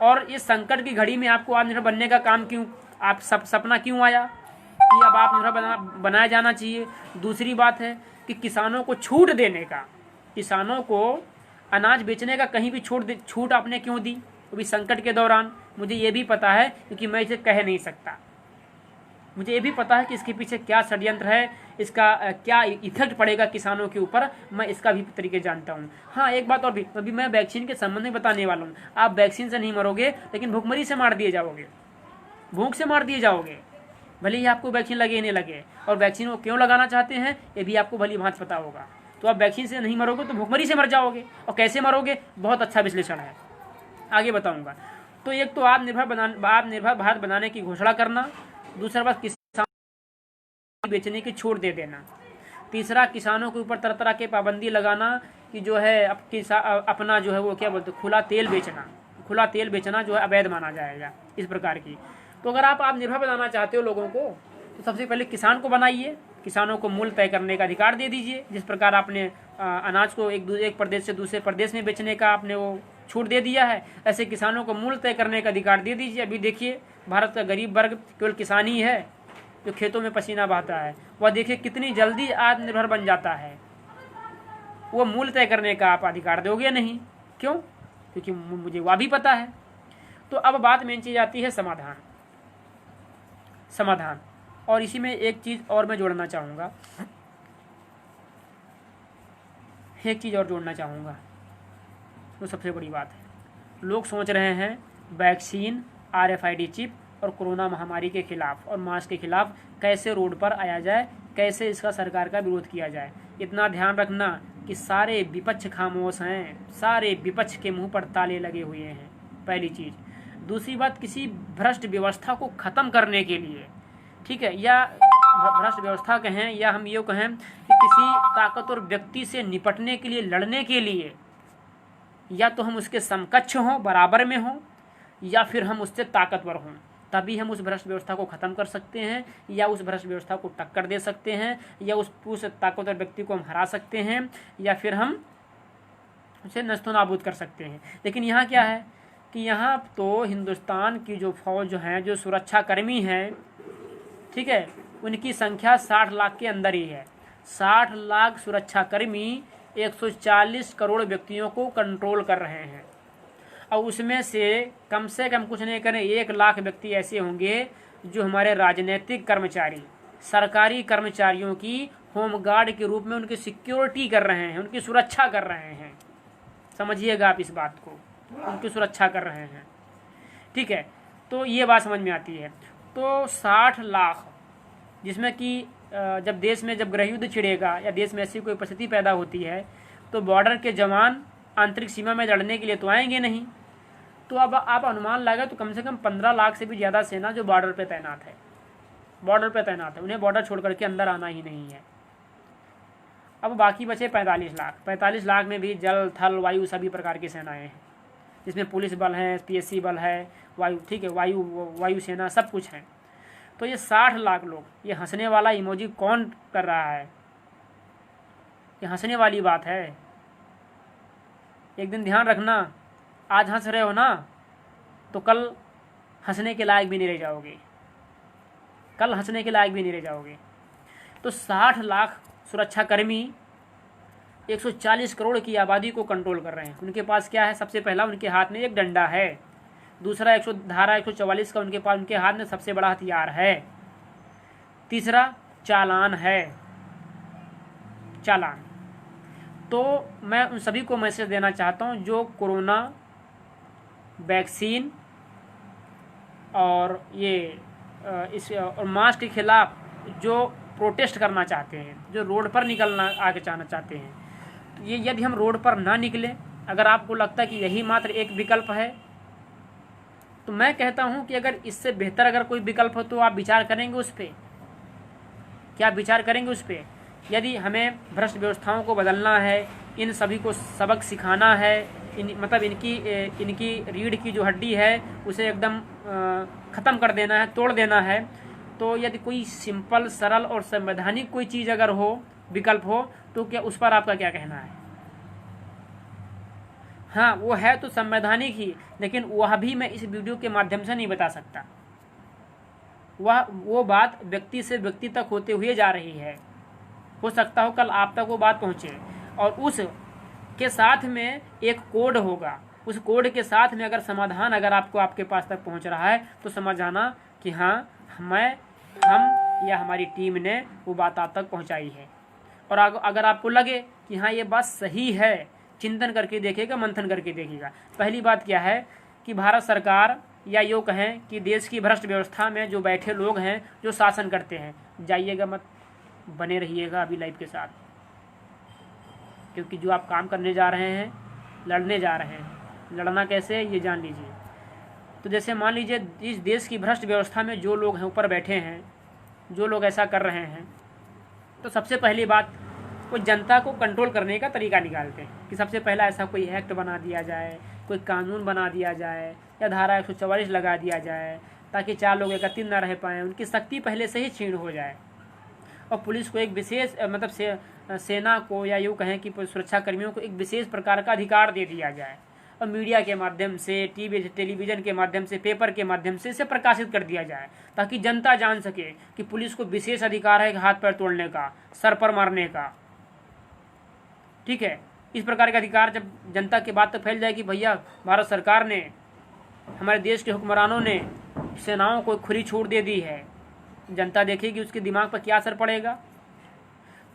और इस संकट की घड़ी में आपको आत्मनिर्भर बनने का काम क्यों, आप सपना क्यों आया कि अब आत्मनिर्भर बनाया जाना चाहिए? दूसरी बात है कि किसानों को छूट देने का, किसानों को अनाज बेचने का कहीं भी छूट आपने क्यों दी, वो भी संकट के दौरान? मुझे ये भी पता है, क्योंकि मैं इसे कह नहीं सकता। मुझे ये भी पता है कि इसके पीछे क्या षड्यंत्र है, इसका क्या इफेक्ट पड़ेगा किसानों के ऊपर, मैं इसका भी तरीके जानता हूँ। हाँ, एक बात और भी, अभी मैं वैक्सीन के संबंध में बताने वाला हूँ। आप वैक्सीन से नहीं मरोगे, लेकिन भूखमरी से मार दिए जाओगे, भूख से मार दिए जाओगे, भले ही आपको वैक्सीन लगे नहीं लगे। और वैक्सीन वो क्यों लगाना चाहते हैं ये भी आपको भली भांति पता होगा। तो आप वैक्सीन से नहीं मरोगे तो भूखमरी से मर जाओगे। और कैसे मरोगे, बहुत अच्छा विश्लेषण है, आगे बताऊँगा। तो एक तो आत्मनिर्भर भारत बनाने की घोषणा करना, दूसरा बात किसान बेचने की छूट दे देना, तीसरा, किसानों के ऊपर तरह तरह के पाबंदी लगाना कि जो है अपना जो है वो क्या बोलते खुला तेल बेचना जो है अवैध माना जाएगा, इस प्रकार की। तो अगर आप निर्भर बनाना चाहते हो लोगों को, तो सबसे पहले किसान को बनाइए, किसानों को मूल्य तय करने का अधिकार दे दीजिए। जिस प्रकार आपने अनाज को एक प्रदेश से दूसरे प्रदेश में बेचने का आपने वो छूट दे दिया है, ऐसे किसानों को मूल्य तय करने का अधिकार दे दीजिए। अभी देखिए भारत का गरीब वर्ग केवल किसान ही है जो खेतों में पसीना बहाता है, वह देखिए कितनी जल्दी आत्मनिर्भर बन जाता है। वो मूल्य तय करने का आप अधिकार दोगे नहीं, क्यों? क्योंकि मुझे वह भी पता है। तो अब बात मेन चीज आती है समाधान। और इसी में एक चीज़ और मैं जोड़ना चाहूँगा, वो सबसे बड़ी बात है। लोग सोच रहे हैं वैक्सीन, RFID चिप और कोरोना महामारी के खिलाफ और मास्क के खिलाफ कैसे रोड पर आया जाए, कैसे इसका सरकार का विरोध किया जाए। इतना ध्यान रखना कि सारे विपक्ष खामोश हैं, सारे विपक्ष के मुंह पर ताले लगे हुए हैं, पहली चीज़। दूसरी बात, किसी भ्रष्ट व्यवस्था को ख़त्म करने के लिए, ठीक है, या भ्रष्ट व्यवस्था कहें या हम ये कहें कि किसी ताकतवर व्यक्ति से निपटने के लिए, लड़ने के लिए, या तो हम उसके समकक्ष हों, बराबर में हों, या फिर हम उससे ताकतवर हों, तभी हम उस भ्रष्ट व्यवस्था को ख़त्म कर सकते हैं, या उस भ्रष्ट व्यवस्था को टक्कर दे सकते हैं, या उस ताकतवर व्यक्ति को हम हरा सकते हैं, या फिर हम उसे नस्तोनाबूद कर सकते हैं। लेकिन यहाँ क्या है कि यहाँ तो हिंदुस्तान की जो फौज हैं, जो सुरक्षाकर्मी हैं, ठीक है, उनकी संख्या 60 लाख के अंदर ही है। 60 लाख सुरक्षाकर्मी 140 करोड़ व्यक्तियों को कंट्रोल कर रहे हैं, और उसमें से कम कुछ नहीं करें 1 लाख व्यक्ति ऐसे होंगे जो हमारे राजनीतिक कर्मचारी, सरकारी कर्मचारियों की होमगार्ड के रूप में उनकी सिक्योरिटी कर रहे हैं, उनकी सुरक्षा कर रहे हैं। समझिएगा आप इस बात को, उनकी सुरक्षा कर रहे हैं, ठीक है। तो ये बात समझ में आती है। तो 60 लाख, जिसमें कि जब देश में जब गृह युद्ध छिड़ेगा या देश में ऐसी कोई परिस्थिति पैदा होती है, तो बॉर्डर के जवान आंतरिक सीमा में लड़ने के लिए तो आएंगे नहीं। तो अब आप अनुमान लगाए तो कम से कम 15 लाख से भी ज़्यादा सेना जो बॉर्डर पे तैनात है, उन्हें बॉर्डर छोड़ करके अंदर आना ही नहीं है। अब बाकी बचे 45 लाख में भी जल, थल, वायु सभी प्रकार की सेनाएँ हैं, जिसमें पुलिस बल है, PSC बल है, वायु, ठीक है, वायु सेना, सब कुछ है। तो ये 60 लाख लोग, ये हंसने वाला इमोजी कौन कर रहा है? ये हंसने वाली बात है। एक दिन ध्यान रखना, आज हंस रहे हो ना, तो कल हंसने के लायक भी नहीं रह जाओगे। तो 60 लाख सुरक्षाकर्मी 140 करोड़ की आबादी को कंट्रोल कर रहे हैं। उनके पास क्या है? सबसे पहला उनके हाथ में एक डंडा है, दूसरा धारा 144 का उनके हाथ में सबसे बड़ा हथियार है, तीसरा चालान है, चालान। तो मैं उन सभी को मैसेज देना चाहता हूं जो कोरोना वैक्सीन और और मास्क के खिलाफ जो प्रोटेस्ट करना चाहते हैं, जो रोड पर निकलना आगे जाना चाहते हैं, तो ये यदि हम रोड पर ना निकलें, अगर आपको लगता है कि यही मात्र एक विकल्प है, तो मैं कहता हूं कि अगर इससे बेहतर अगर कोई विकल्प हो तो आप विचार करेंगे उस पर। क्या विचार करेंगे उस पर? यदि हमें भ्रष्ट व्यवस्थाओं को बदलना है, इन सभी को सबक सिखाना है, मतलब इनकी रीढ़ की जो हड्डी है उसे एकदम ख़त्म कर देना है, तोड़ देना है, तो यदि कोई सिंपल, सरल और संवैधानिक कोई चीज़ अगर हो, विकल्प हो, तो क्या उस पर आपका क्या कहना है? हाँ, वो है तो संवैधानिक ही, लेकिन वह भी मैं इस वीडियो के माध्यम से नहीं बता सकता। वो बात व्यक्ति से व्यक्ति तक होते हुए जा रही है। हो सकता हो कल आप तक वो बात पहुँचे, और उस के साथ में एक कोड होगा, उस कोड के साथ में अगर समाधान अगर आपके पास तक पहुँच रहा है, तो समझ जाना कि हाँ, हम या हमारी टीम ने वो बात आप तक पहुँचाई है। और अगर आपको लगे कि हाँ, ये बात सही है, चिंतन करके देखेगा, मंथन करके देखेगा। पहली बात क्या है कि भारत सरकार, या यूँ कहें कि देश की भ्रष्ट व्यवस्था में जो बैठे लोग हैं, जो शासन करते हैं, जाइएगा मत, बने रहिएगा अभी लाइव के साथ, क्योंकि जो आप काम करने जा रहे हैं, लड़ने जा रहे हैं। लड़ना कैसे, ये जान लीजिए। तो जैसे मान लीजिए इस देश की भ्रष्ट व्यवस्था में जो लोग हैं, ऊपर बैठे हैं, जो लोग ऐसा कर रहे हैं, तो सबसे पहली बात वो जनता को कंट्रोल करने का तरीका निकालते हैं कि सबसे पहला ऐसा कोई एक्ट बना दिया जाए, कोई कानून बना दिया जाए, या धारा 144 लगा दिया जाए, ताकि 4 लोग एकत्रित न रह पाएँ, उनकी शक्ति पहले से ही क्षीण हो जाए। और पुलिस को एक विशेष मतलब सेना को, या यूँ कहें कि सुरक्षा कर्मियों को एक विशेष प्रकार का अधिकार दे दिया जाए, और मीडिया के माध्यम से, टेलीविज़न के माध्यम से, पेपर के माध्यम से इसे प्रकाशित कर दिया जाए, ताकि जनता जान सके कि पुलिस को विशेष अधिकार है हाथ पैर तोड़ने का, सर पर मारने का। ठीक है, इस प्रकार का अधिकार जब जनता के बात तक फैल जाए कि भैया भारत सरकार ने, हमारे देश के हुक्मरानों ने सेनाओं को खुली छूट दे दी है, जनता देखेगी उसके दिमाग पर क्या असर पड़ेगा।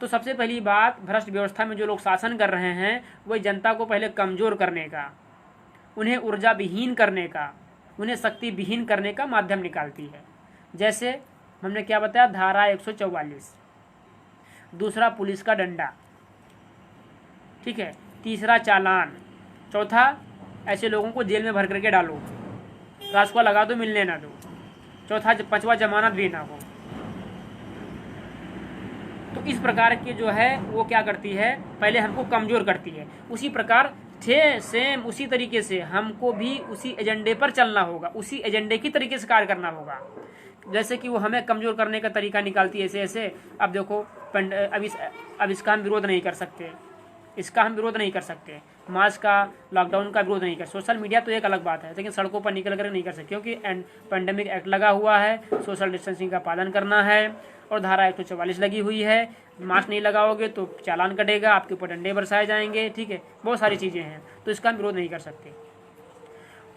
तो सबसे पहली बात, भ्रष्ट व्यवस्था में जो लोग शासन कर रहे हैं वही जनता को पहले कमज़ोर करने का, उन्हें ऊर्जा विहीन करने का, उन्हें शक्ति विहीन करने का माध्यम निकालती है। जैसे हमने क्या बताया, धारा 144, दूसरा पुलिस का डंडा, ठीक है, तीसरा चालान, चौथा ऐसे लोगों को जेल में भर करके डालो, रास्ता लगा दो, मिलने ना दो, चौथा पांचवा जमानत भी ना हो। तो इस प्रकार के जो है वो क्या करती है, पहले हमको कमज़ोर करती है। उसी प्रकार सेम उसी तरीके से हमको भी उसी एजेंडे पर चलना होगा, उसी एजेंडे की तरीके से कार्य करना होगा। जैसे कि वो हमें कमज़ोर करने का तरीका निकालती है ऐसे ऐसे। अब देखो, अब इसका हम विरोध नहीं कर सकते, इसका हम विरोध नहीं कर सकते, मास्क का, लॉकडाउन का विरोध नहीं कर, सोशल मीडिया तो एक अलग बात है, लेकिन सड़कों पर निकल कर नहीं कर सकते, क्योंकि पैंडेमिक एक्ट लगा हुआ है, सोशल डिस्टेंसिंग का पालन करना है, और धारा 144 लगी हुई है। मास्क नहीं लगाओगे तो चालान कटेगा, आपके ऊपर डंडे बरसाए जाएंगे। ठीक है, बहुत सारी चीज़ें हैं, तो इसका हम विरोध नहीं कर सकते।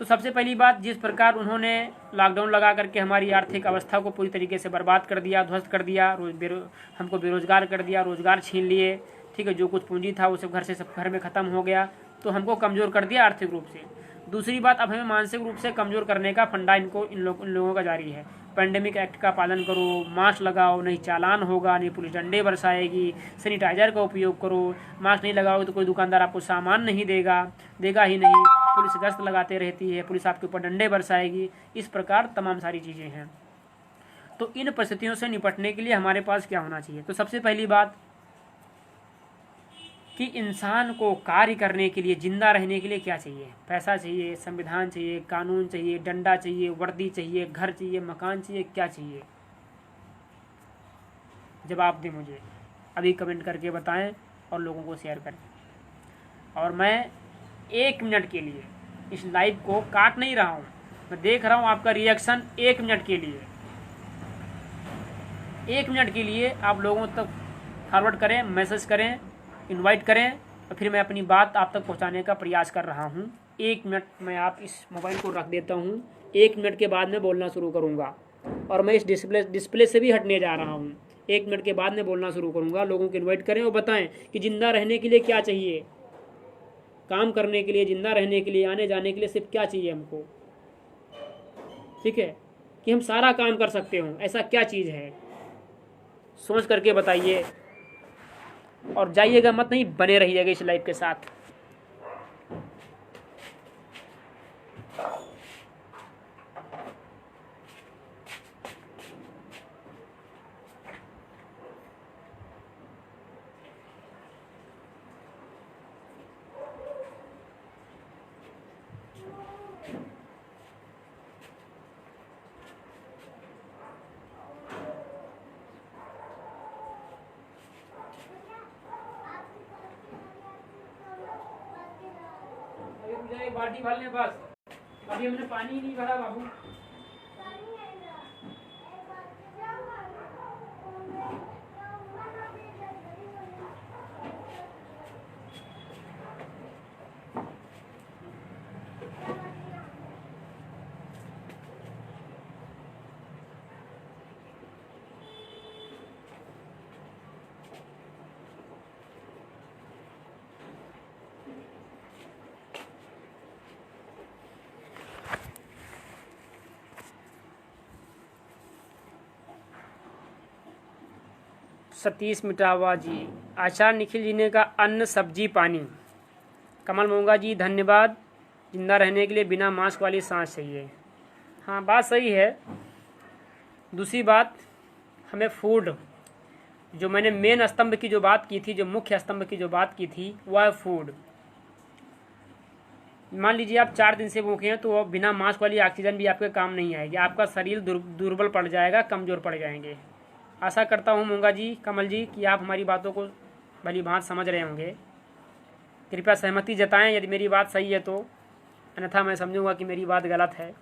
तो सबसे पहली बात, जिस प्रकार उन्होंने लॉकडाउन लगा करके हमारी आर्थिक अवस्था को पूरी तरीके से बर्बाद कर दिया, ध्वस्त कर दिया, हमको बेरोजगार कर दिया, रोजगार छीन लिए। ठीक है, जो कुछ पूंजी था वो सब घर में ख़त्म हो गया, तो हमको कमज़ोर कर दिया आर्थिक रूप से। दूसरी बात, अब हमें मानसिक रूप से कमज़ोर करने का फंडा इन लोगों का जारी है। पैंडेमिक एक्ट का पालन करो, मास्क लगाओ, नहीं चालान होगा, नहीं पुलिस डंडे बरसाएगी, सैनिटाइजर का उपयोग करो, मास्क नहीं लगाओगे तो कोई दुकानदार आपको सामान नहीं देगा ही नहीं, पुलिस गश्त लगाते रहती है, पुलिस आपके ऊपर डंडे बरसाएगी। इस प्रकार तमाम सारी चीज़ें हैं। तो इन परिस्थितियों से निपटने के लिए हमारे पास क्या होना चाहिए? तो सबसे पहली बात कि इंसान को कार्य करने के लिए, जिंदा रहने के लिए क्या चाहिए? पैसा चाहिए, संविधान चाहिए, कानून चाहिए, डंडा चाहिए, वर्दी चाहिए, घर चाहिए, मकान चाहिए, क्या चाहिए? जवाब दें मुझे, अभी कमेंट करके बताएं और लोगों को शेयर करें। और मैं 1 मिनट के लिए इस लाइव को काट नहीं रहा हूँ, मैं देख रहा हूँ आपका रिएक्शन। 1 मिनट के लिए, 1 मिनट के लिए आप लोगों तक फॉरवर्ड करें, मैसेज करें, इनवाइट करें, और फिर मैं अपनी बात आप तक पहुंचाने का प्रयास कर रहा हूं। 1 मिनट मैं आप इस मोबाइल को रख देता हूं, 1 मिनट के बाद मैं बोलना शुरू करूंगा, और मैं इस डिस्प्ले से भी हटने जा रहा हूं। 1 मिनट के बाद मैं बोलना शुरू करूंगा। लोगों को इनवाइट करें और बताएं कि जिंदा रहने के लिए क्या चाहिए, काम करने के लिए, जिंदा रहने के लिए, आने जाने के लिए सिर्फ क्या चाहिए हमको। ठीक है, कि हम सारा काम कर सकते हो, ऐसा क्या चीज़ है, सोच करके बताइए। और जाइएगा मत, नहीं बने रहिएगा इस लाइव के साथ। बाल्टी भरने बस, अभी हमने पानी ही नहीं भरा बाबू। सतीश मिटावा जी, आचार्य निखिल जी ने कहा अन्न सब्जी पानी। कमल मोंगा जी धन्यवाद, जिंदा रहने के लिए बिना मास्क वाली सांस चाहिए। हाँ, बात सही है। दूसरी बात, हमें फूड, जो मैंने मेन स्तंभ की जो बात की थी, जो मुख्य स्तंभ की जो बात की थी, वह है फूड। मान लीजिए आप 4 दिन से भूखे हैं तो बिना मास्क वाली ऑक्सीजन भी आपके काम नहीं आएगी, आपका शरीर दुर्बल पड़ जाएगा, कमज़ोर पड़ जाएंगे। आशा करता हूँ मूंगा जी, कमल जी, कि आप हमारी बातों को भली भांति समझ रहे होंगे। कृपया सहमति जताएं यदि मेरी बात सही है तो, अन्यथा मैं समझूंगा कि मेरी बात गलत है।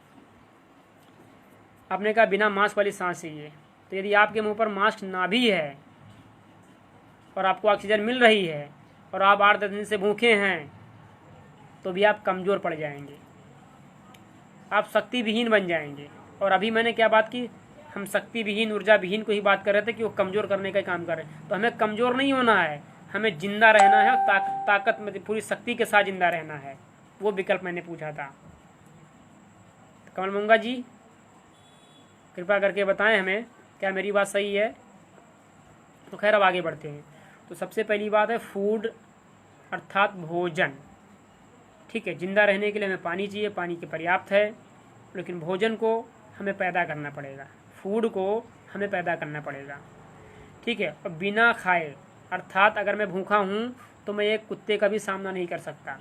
आपने कहा बिना मास्क वाली सांस चाहिए, तो यदि आपके मुंह पर मास्क ना भी है और आपको ऑक्सीजन मिल रही है और आप 8-10 दिन से भूखे हैं तो भी आप कमज़ोर पड़ जाएंगे, आप शक्ति विहीन बन जाएंगे। और अभी मैंने क्या बात की, हम शक्ति विहीन, ऊर्जा विहीन को ही बात कर रहे थे कि वो कमज़ोर करने का काम कर रहे हैं। तो हमें कमज़ोर नहीं होना है, हमें जिंदा रहना है और ताकत में पूरी शक्ति के साथ जिंदा रहना है। वो विकल्प मैंने पूछा था। कमल मूंगा जी, कृपया करके बताएं हमें क्या मेरी बात सही है। तो खैर अब आगे बढ़ते हैं। तो सबसे पहली बात है फूड अर्थात भोजन। ठीक है, जिंदा रहने के लिए हमें पानी चाहिए, पानी के पर्याप्त है, लेकिन भोजन को हमें पैदा करना पड़ेगा, फूड को हमें पैदा करना पड़ेगा। ठीक है, और बिना खाए अर्थात अगर मैं भूखा हूँ तो मैं एक कुत्ते का भी सामना नहीं कर सकता।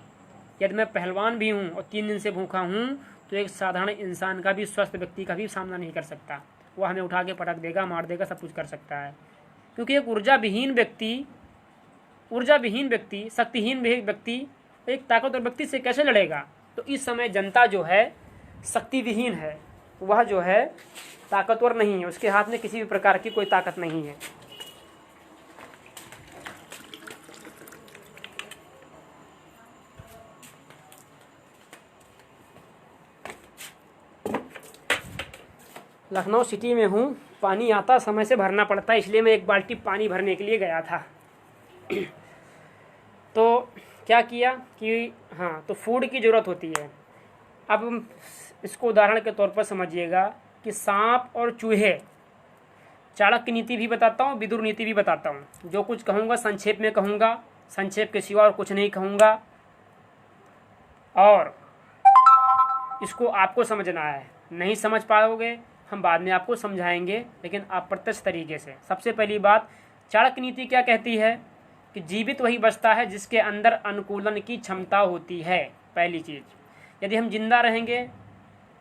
यदि मैं पहलवान भी हूँ और 3 दिन से भूखा हूँ तो एक साधारण इंसान का भी, स्वस्थ व्यक्ति का भी सामना नहीं कर सकता। वो हमें उठा के पटक देगा, मार देगा, सब कुछ कर सकता है। क्योंकि एक ऊर्जा विहीन व्यक्ति, शक्तिहीन व्यक्ति एक ताकतवर व्यक्ति से कैसे लड़ेगा। तो इस समय जनता जो है शक्ति विहीन है, वह जो है ताकतवर नहीं है, उसके हाथ में किसी भी प्रकार की कोई ताकत नहीं है। लखनऊ सिटी में हूँ, पानी आता समय से भरना पड़ता है, इसलिए मैं एक बाल्टी पानी भरने के लिए गया था। तो क्या किया कि हाँ, तो फूड की ज़रूरत होती है। अब इसको उदाहरण के तौर पर समझिएगा कि सांप और चूहे, चाणक्य नीति भी बताता हूँ, विदुर नीति भी बताता हूँ। जो कुछ कहूँगा संक्षेप में कहूँगा, संक्षेप के सिवा और कुछ नहीं कहूँगा, और इसको आपको समझना है। नहीं समझ पाओगे हम बाद में आपको समझाएंगे, लेकिन अप्रत्यक्ष तरीके से। सबसे पहली बात, चाणक्य नीति क्या कहती है कि जीवित वही बचता है जिसके अंदर अनुकूलन की क्षमता होती है। पहली चीज़, यदि हम जिंदा रहेंगे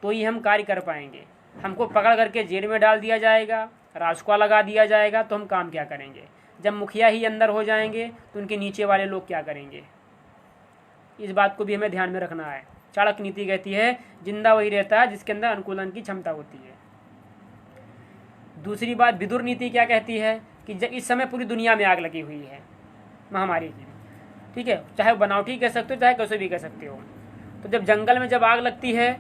तो ही हम कार्य कर पाएंगे। हमको पकड़ करके जेल में डाल दिया जाएगा, राजकुआ लगा दिया जाएगा, तो हम काम क्या करेंगे। जब मुखिया ही अंदर हो जाएंगे तो उनके नीचे वाले लोग क्या करेंगे। इस बात को भी हमें ध्यान में रखना है। चाणक्य नीति कहती है जिंदा वही रहता है जिसके अंदर अनुकूलन की क्षमता होती है। दूसरी बात, विदुर नीति क्या कहती है कि जब इस समय पूरी दुनिया में आग लगी हुई है महामारी की, ठीक है, चाहे वो बनावटी कह सकते हो चाहे कैसे भी कह सकते हो। तो जब जंगल में जब आग लगती है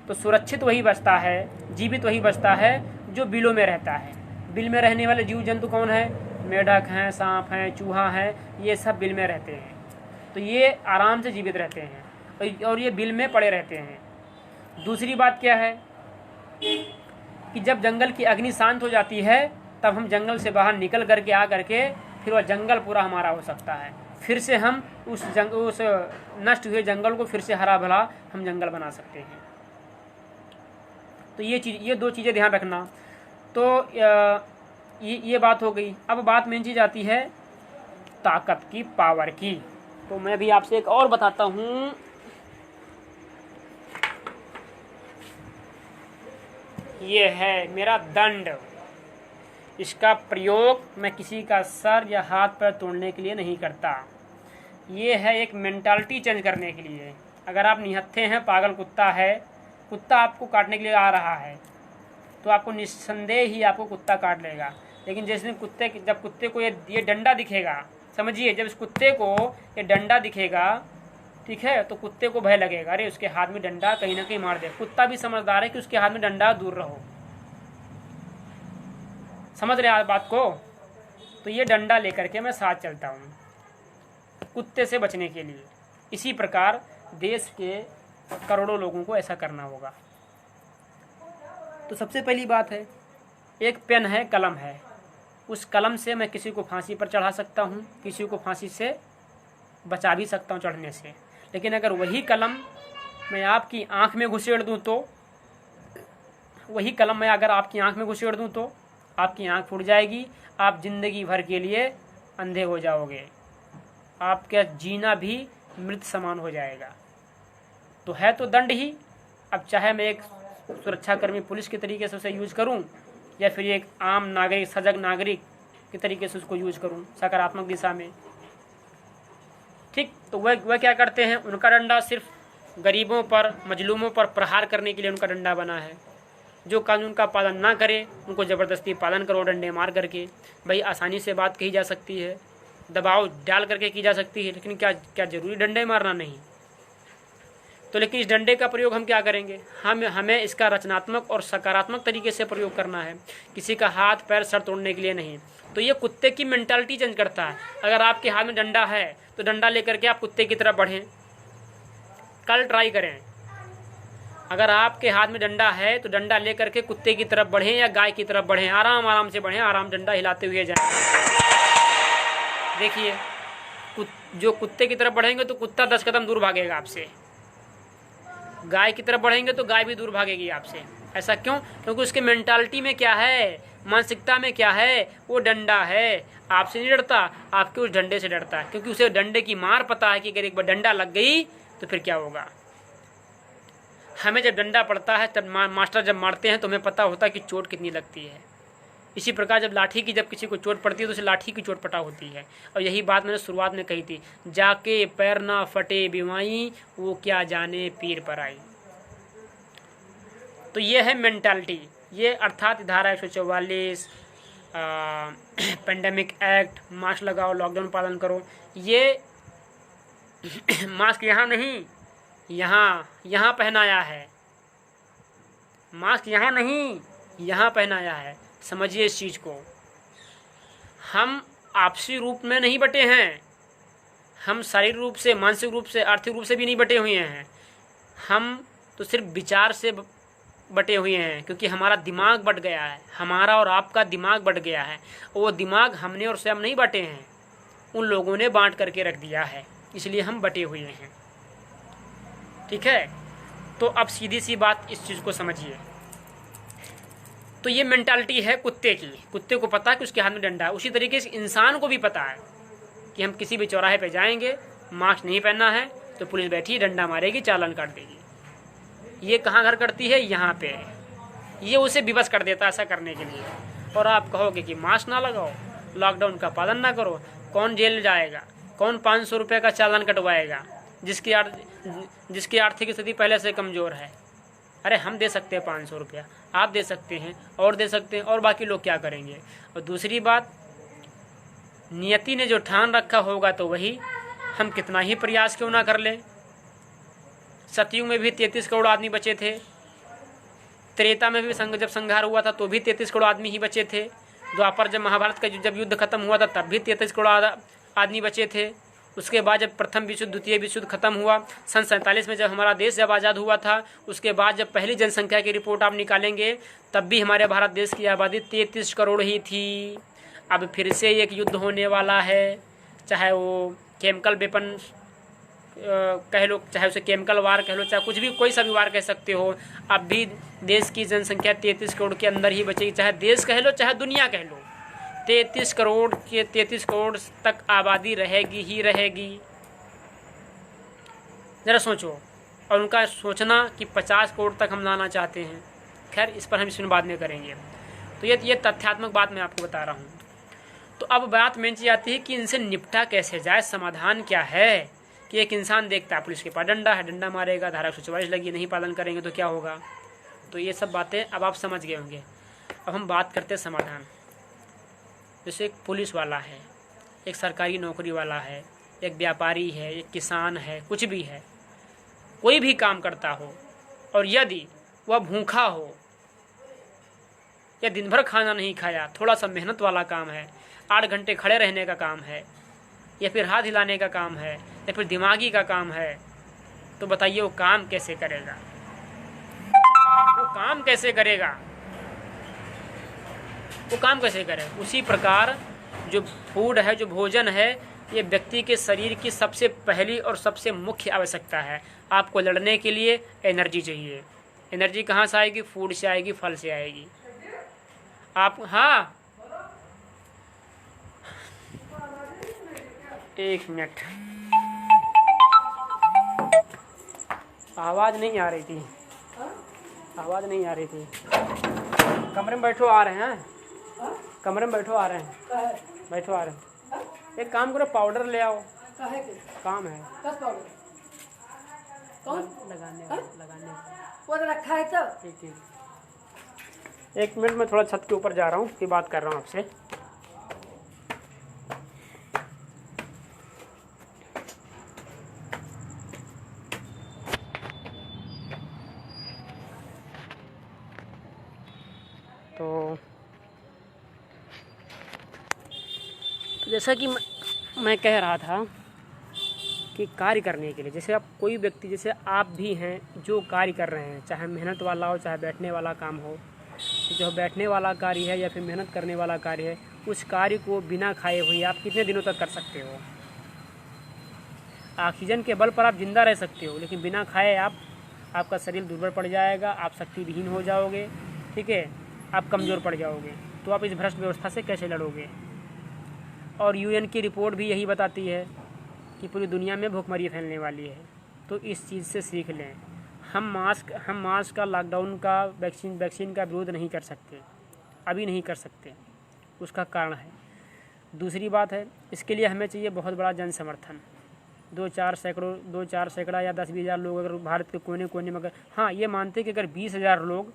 तो सुरक्षित वही बचता है, जीवित वही बचता है जो बिलों में रहता है। बिल में रहने वाले जीव जंतु कौन है, मेढक हैं, सांप हैं, चूहा है, ये सब बिल में रहते हैं, तो ये आराम से जीवित रहते हैं और ये बिल में पड़े रहते हैं। दूसरी बात क्या है कि जब जंगल की अग्नि शांत हो जाती है तब हम जंगल से बाहर निकल करके आ करके फिर वह जंगल पूरा हमारा हो सकता है। फिर से हम उस नष्ट हुए जंगल को फिर से हरा भरा हम जंगल बना सकते हैं। तो ये 2 चीज़ें ध्यान रखना। तो ये बात हो गई। अब बात मेन चीज़ आती है ताकत की, पावर की। तो मैं भी आपसे एक और बताता हूँ। ये है मेरा दंड। इसका प्रयोग मैं किसी का सर या हाथ पर तोड़ने के लिए नहीं करता। ये है एक मेंटालिटी चेंज करने के लिए। अगर आप निहत्थे हैं, पागल कुत्ता है, कुत्ता आपको काटने के लिए आ रहा है तो आपको निस्संदेह ही आपको कुत्ता काट लेगा। लेकिन जिस दिन जब कुत्ते को ये डंडा दिखेगा, समझिए, जब इस कुत्ते को ये डंडा दिखेगा, ठीक है, तो कुत्ते को भय लगेगा, अरे उसके हाथ में डंडा कहीं ना कहीं मार दे। कुत्ता भी समझदार है कि उसके हाथ में डंडा, दूर रहो। समझ रहे हैं बात को। तो ये डंडा लेकर के मैं साथ चलता हूँ कुत्ते से बचने के लिए। इसी प्रकार देश के करोड़ों लोगों को ऐसा करना होगा। तो सबसे पहली बात है, एक पेन है, कलम है, उस कलम से मैं किसी को फांसी पर चढ़ा सकता हूँ, किसी को फांसी से बचा भी सकता हूँ चढ़ने से। लेकिन अगर वही कलम मैं आपकी आँख में घुसेड़ दूँ तो, वही कलम मैं अगर आपकी आँख में घुसेड़ दूँ तो आपकी आंख फूट जाएगी, आप जिंदगी भर के लिए अंधे हो जाओगे, आपका जीना भी मृत समान हो जाएगा। तो है तो दंड ही। अब चाहे मैं एक सुरक्षाकर्मी पुलिस के तरीके से उसे यूज करूं या फिर एक आम नागरिक सजग नागरिक के तरीके से उसको यूज करूं सकारात्मक दिशा में, ठीक। तो वह क्या करते हैं, उनका डंडा सिर्फ गरीबों पर, मजलूमों पर प्रहार करने के लिए उनका डंडा बना है। जो कानून का पालन ना करे उनको ज़बरदस्ती पालन करो डंडे मार करके। भाई आसानी से बात कही जा सकती है, दबाव डाल करके की जा सकती है, लेकिन क्या जरूरी डंडे मारना नहीं। तो लेकिन इस डंडे का प्रयोग हम क्या करेंगे, हमें इसका रचनात्मक और सकारात्मक तरीके से प्रयोग करना है, किसी का हाथ पैर सर तोड़ने के लिए नहीं। तो ये कुत्ते की मेंटालिटी चेंज करता है। अगर आपके हाथ में डंडा है तो डंडा लेकर के आप कुत्ते की तरफ बढ़ें, कल ट्राई करें। अगर आपके हाथ में डंडा है तो डंडा लेकर के कुत्ते की तरफ बढ़ें या गाय की तरफ बढ़ें, आराम आराम से बढ़ें, आराम डंडा हिलाते हुए जाएं। देखिए जो कुत्ते की तरफ बढ़ेंगे तो कुत्ता 10 कदम दूर भागेगा आपसे, गाय की तरफ बढ़ेंगे तो गाय भी दूर भागेगी आपसे। ऐसा क्यों? क्योंकि उसके मेंटालिटी में क्या है, मानसिकता में क्या है, वो डंडा है। आपसे नहीं डरता, आपके उस डंडे से डरता है, क्योंकि उसे डंडे की मार पता है कि अगर एक बार डंडा लग गई तो फिर क्या होगा। हमें जब डंडा पड़ता है तब मास्टर जब मारते हैं तो हमें पता होता है कि चोट कितनी लगती है। इसी प्रकार जब किसी को चोट पड़ती है तो उसे लाठी की चोट पटा होती है। और यही बात मैंने शुरुआत में कही थी, जाके पैर ना फटे बीमाई, वो क्या जाने पीर पर आई। तो ये है मेंटालिटी, ये अर्थात धारा 144 पेंडेमिक एक्ट, मास्क लगाओ, लॉकडाउन पालन करो। ये मास्क यहाँ नहीं, यहाँ पहनाया है, मास्क यहाँ नहीं, यहाँ पहनाया है। समझिए इस चीज़ को। हम आपसी रूप में नहीं बटे हैं, हम शारीरिक रूप से, मानसिक रूप से, आर्थिक रूप से भी नहीं बटे हुए हैं। हम तो सिर्फ विचार से बटे हुए हैं, क्योंकि हमारा दिमाग बट गया है, हमारा और आपका दिमाग बट गया है। वो दिमाग हमने और स्वयं नहीं बटे हैं, उन लोगों ने बांट करके रख दिया है, इसलिए हम बटे हुए हैं। ठीक है, तो अब सीधी सी बात, इस चीज़ को समझिए। तो ये मेंटालिटी है कुत्ते की। कुत्ते को पता है कि उसके हाथ में डंडा है। उसी तरीके से इंसान को भी पता है कि हम किसी भी चौराहे पे जाएंगे, मास्क नहीं पहनना है तो पुलिस बैठी डंडा मारेगी, चालान काट देगी। ये कहाँ घर करती है? यहाँ पे। ये उसे विवश कर देता है ऐसा करने के लिए। और आप कहोगे कि मास्क ना लगाओ, लॉकडाउन का पालन ना करो, कौन जेल जाएगा, कौन 500 रुपये का चालान कटवाएगा, जिसकी आर्थिक स्थिति पहले से कमज़ोर है। अरे हम दे सकते हैं 500 रुपया, आप दे सकते हैं और दे सकते हैं, और बाकी लोग क्या करेंगे। और दूसरी बात, नियति ने जो ठान रखा होगा तो वही, हम कितना ही प्रयास क्यों ना कर लें। सतयुग में भी 33 करोड़ आदमी बचे थे, त्रेता में भी जब संहार हुआ था तो भी 33 करोड़ आदमी ही बचे थे, द्वापर जब महाभारत का जब युद्ध खत्म हुआ था तब भी 33 करोड़ आदमी बचे थे। उसके बाद जब प्रथम विश्व द्वितीय विश्व खत्म हुआ, सन 47 में जब हमारा देश जब आज़ाद हुआ था, उसके बाद जब पहली जनसंख्या की रिपोर्ट आप निकालेंगे तब भी हमारे भारत देश की आबादी 33 करोड़ ही थी। अब फिर से एक युद्ध होने वाला है, चाहे वो केमिकल वेपन कह लो, चाहे उसे केमिकल वार कह लो, चाहे कुछ भी, कोई सा भी वार कह सकते हो। अब भी देश की जनसंख्या 33 करोड़ के अंदर ही बचेगी, चाहे देश कह लो चाहे दुनिया कह लो। 33 करोड़ तक आबादी रहेगी ही रहेगी। ज़रा सोचो। और उनका सोचना कि 50 करोड़ तक हम लाना चाहते हैं, खैर इस पर हम इसमें बाद में करेंगे। तो ये तथ्यात्मक बात मैं आपको बता रहा हूँ। तो अब बात मेन चीज़ आती है कि इनसे निपटा कैसे जाए, समाधान क्या है। कि एक इंसान देखता है पुलिस के पास डंडा है, डंडा मारेगा, धारा 144 लगी, नहीं पालन करेंगे तो क्या होगा। तो ये सब बातें अब आप समझ गए होंगे। अब हम बात करते हैं समाधान। जैसे एक पुलिस वाला है, एक सरकारी नौकरी वाला है, एक व्यापारी है, एक किसान है, कुछ भी है, कोई भी काम करता हो, और यदि वह भूखा हो या दिन भर खाना नहीं खाया, थोड़ा सा मेहनत वाला काम है, 8 घंटे खड़े रहने का काम है, या फिर हाथ हिलाने का काम है, या फिर दिमागी का काम है, तो बताइए वो काम कैसे करेगा। वो काम कैसे करेगा। उसी प्रकार जो फूड है, जो भोजन है, ये व्यक्ति के शरीर की सबसे पहली और सबसे मुख्य आवश्यकता है। आपको लड़ने के लिए एनर्जी चाहिए। एनर्जी कहाँ से आएगी? फूड से आएगी, फल से आएगी। आप हाँ, 1 मिनट, आवाज़ नहीं आ रही थी, आवाज़ नहीं आ रही थी। कमरे में बैठो, आ रहे हैं, कमरे में बैठो, आ रहे हैं, बैठो, आ रहे हैं। एक काम करो, पाउडर ले आओ, काम है लगाने का।
वो तो रखा है तो
ठीक ठीक, 1 मिनट में थोड़ा छत के ऊपर जा रहा हूँ, फिर बात कर रहा हूँ आपसे। तो जैसा कि मैं कह रहा था कि कार्य करने के लिए, जैसे आप कोई व्यक्ति, जैसे आप भी हैं जो कार्य कर रहे हैं, चाहे मेहनत वाला हो चाहे बैठने वाला काम हो, जो बैठने वाला कार्य है या फिर मेहनत करने वाला कार्य है, उस कार्य को बिना खाए हुए आप कितने दिनों तक कर सकते हो? ऑक्सीजन के बल पर आप जिंदा रह सकते हो, लेकिन बिना खाए आपका शरीर दुर्बल पड़ जाएगा, आप शक्तिविहीन हो जाओगे, ठीक है, आप कमज़ोर पड़ जाओगे। तो आप इस भ्रष्ट व्यवस्था से कैसे लड़ोगे? और यूएन की रिपोर्ट भी यही बताती है कि पूरी दुनिया में भूखमरी फैलने वाली है। तो इस चीज़ से सीख लें। हम मास्क का, लॉकडाउन का, वैक्सीन का विरोध नहीं कर सकते, अभी नहीं कर सकते, उसका कारण है। दूसरी बात है, इसके लिए हमें चाहिए बहुत बड़ा जन समर्थन। 2-4 सैकड़ा या 10-20 हज़ार लोग अगर भारत के कोने कोने में, अगर हाँ ये मानते कि अगर 20,000 लोग